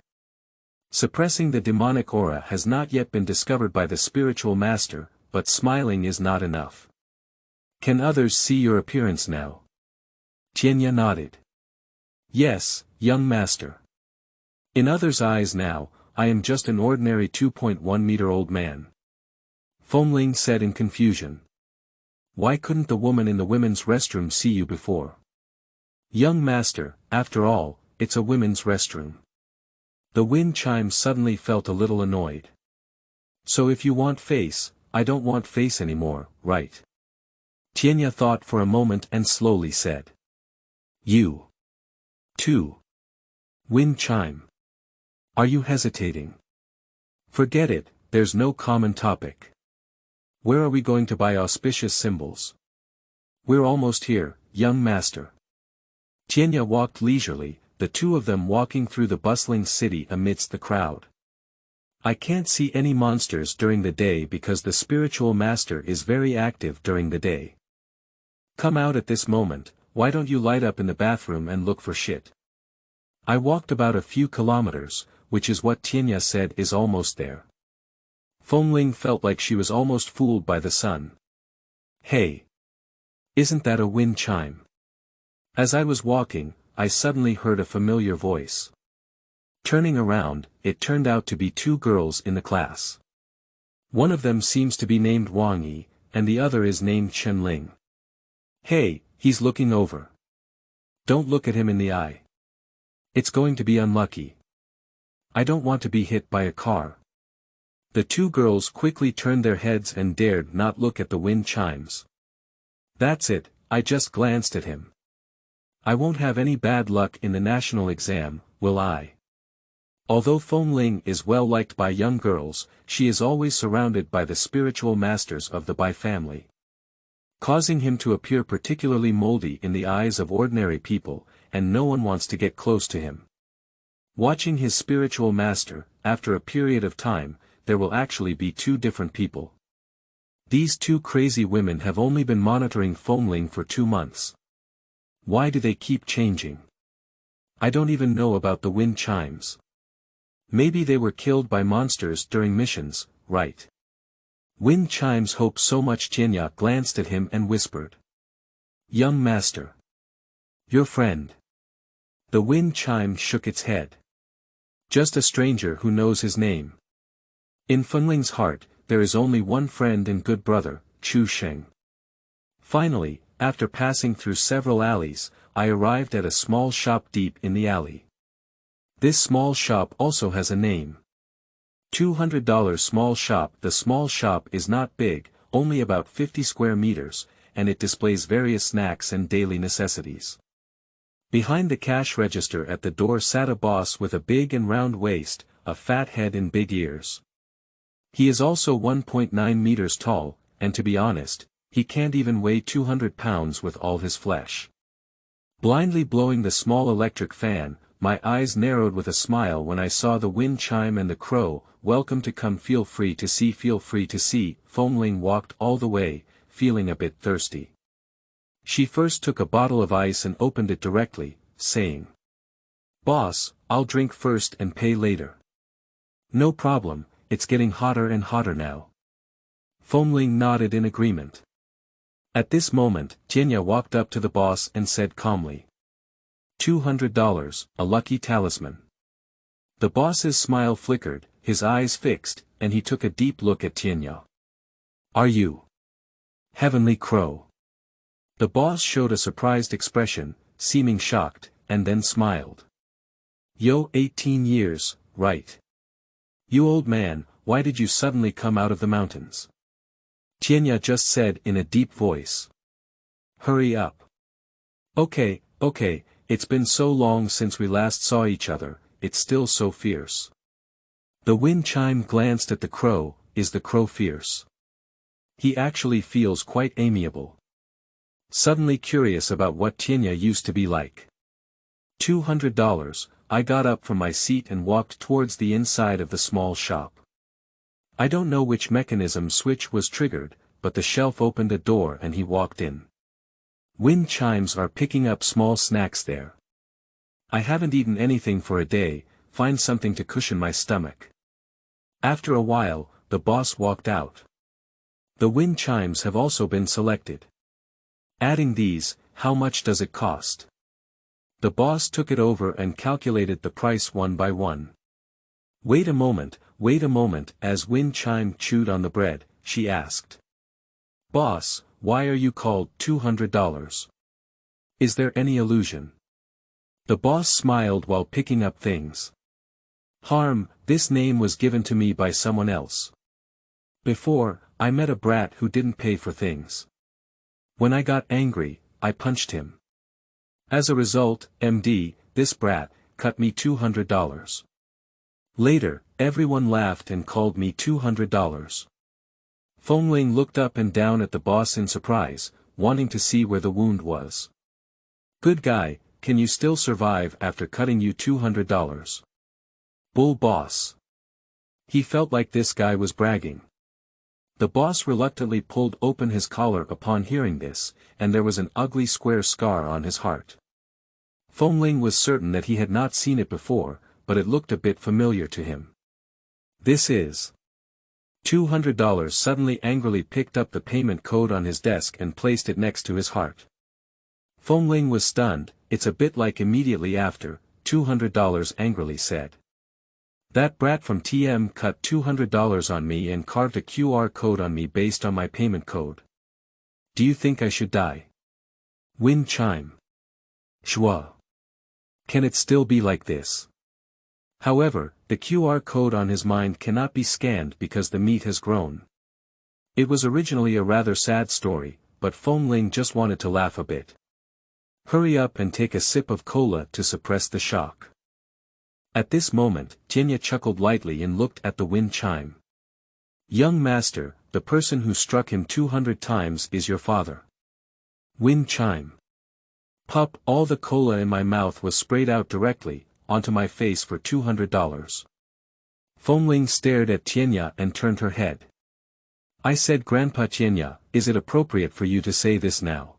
Suppressing the demonic aura has not yet been discovered by the spiritual master, but smiling is not enough. Can others see your appearance now? Tienya nodded. Yes, young master. In others' eyes now, I am just an ordinary 2.1-meter-old man. Fengling said in confusion. Why couldn't the woman in the women's restroom see you before? Young master, after all, it's a women's restroom. The wind chime suddenly felt a little annoyed. So if you want face, I don't want face anymore, right? Tienya thought for a moment and slowly said. You. Too. Wind chime. Are you hesitating? Forget it, there's no common topic. Where are we going to buy auspicious symbols? We're almost here, young master. Tienya walked leisurely, the two of them walking through the bustling city amidst the crowd. I can't see any monsters during the day because the spiritual master is very active during the day. Come out at this moment, why don't you light up in the bathroom and look for shit? I walked about a few kilometers, which is what Tienya said is almost there. Fengling felt like she was almost fooled by the sun. Hey! Isn't that a wind chime? As I was walking, I suddenly heard a familiar voice. Turning around, it turned out to be two girls in the class. One of them seems to be named Wang Yi, and the other is named Chen Ling. Hey, he's looking over. Don't look at him in the eye. It's going to be unlucky. I don't want to be hit by a car. The two girls quickly turned their heads and dared not look at the wind chimes. That's it, I just glanced at him. I won't have any bad luck in the national exam, will I? Although Fengling is well liked by young girls, she is always surrounded by the spiritual masters of the Bai family. Causing him to appear particularly moldy in the eyes of ordinary people, and no one wants to get close to him. Watching his spiritual master, after a period of time, there will actually be two different people. These two crazy women have only been monitoring Fengling for 2 months. Why do they keep changing? I don't even know about the wind chimes. Maybe they were killed by monsters during missions, right? Wind chimes hope so much. Tienya glanced at him and whispered. Young master. Your friend. The wind chime shook its head. Just a stranger who knows his name. In Fengling's heart, there is only one friend and good brother, Chu Sheng. Finally, after passing through several alleys, I arrived at a small shop deep in the alley. This small shop also has a name. $200 small shop. The small shop is not big, only about 50 square meters, and it displays various snacks and daily necessities. Behind the cash register at the door sat a boss with a big and round waist, a fat head and big ears. He is also 1.9 meters tall, and to be honest, he can't even weigh 200 pounds with all his flesh. Blindly blowing the small electric fan, my eyes narrowed with a smile when I saw the wind chime and the crow. Welcome to come, feel free to see, feel free to see. Fengling walked all the way, feeling a bit thirsty. She first took a bottle of ice and opened it directly, saying, Boss, I'll drink first and pay later. No problem, it's getting hotter and hotter now. Fengling nodded in agreement. At this moment, Tienya walked up to the boss and said calmly. $200, a lucky talisman. The boss's smile flickered, his eyes fixed, and he took a deep look at Tienya. Are you? Heavenly Crow. The boss showed a surprised expression, seeming shocked, and then smiled. Yo, 18 years, right? You old man, why did you suddenly come out of the mountains? Tienya just said in a deep voice. Hurry up. Okay, it's been so long since we last saw each other, it's still so fierce. The wind chime glanced at the crow. Is the crow fierce? He actually feels quite amiable. Suddenly curious about what Tienya used to be like. $200, I got up from my seat and walked towards the inside of the small shop. I don't know which mechanism switch was triggered, but the shelf opened a door and he walked in. Wind chimes are picking up small snacks there. I haven't eaten anything for a day, find something to cushion my stomach. After a while, the boss walked out. The wind chimes have also been selected. Adding these, how much does it cost? The boss took it over and calculated the price one by one. Wait a moment, as wind chime chewed on the bread, she asked. Boss, why are you called $200? Is there any illusion? The boss smiled while picking up things. Harm, this name was given to me by someone else. Before, I met a brat who didn't pay for things. When I got angry, I punched him. As a result, MD, this brat, cut me $200. Later, everyone laughed and called me $200. Fengling looked up and down at the boss in surprise, wanting to see where the wound was. Good guy, can you still survive after cutting you $200? Bull boss. He felt like this guy was bragging. The boss reluctantly pulled open his collar upon hearing this, and there was an ugly square scar on his heart. Fengling was certain that he had not seen it before, but it looked a bit familiar to him. This is $200. Suddenly angrily picked up the payment code on his desk and placed it next to his heart. Fengling was stunned. It's a bit like immediately after, $200 angrily said. That brat from TM cut $200 on me and carved a QR code on me based on my payment code. Do you think I should die? Wind chime. Shwa. Can it still be like this? However, the QR code on his mind cannot be scanned because the meat has grown. It was originally a rather sad story, but Fengling just wanted to laugh a bit. Hurry up and take a sip of cola to suppress the shock. At this moment, Tianya chuckled lightly and looked at the wind chime. Young master, the person who struck him 200 times is your father. Wind chime. Pup, all the cola in my mouth was sprayed out directly, onto my face for $200. Fengling stared at Tianya and turned her head. I said Grandpa Tianya, is it appropriate for you to say this now?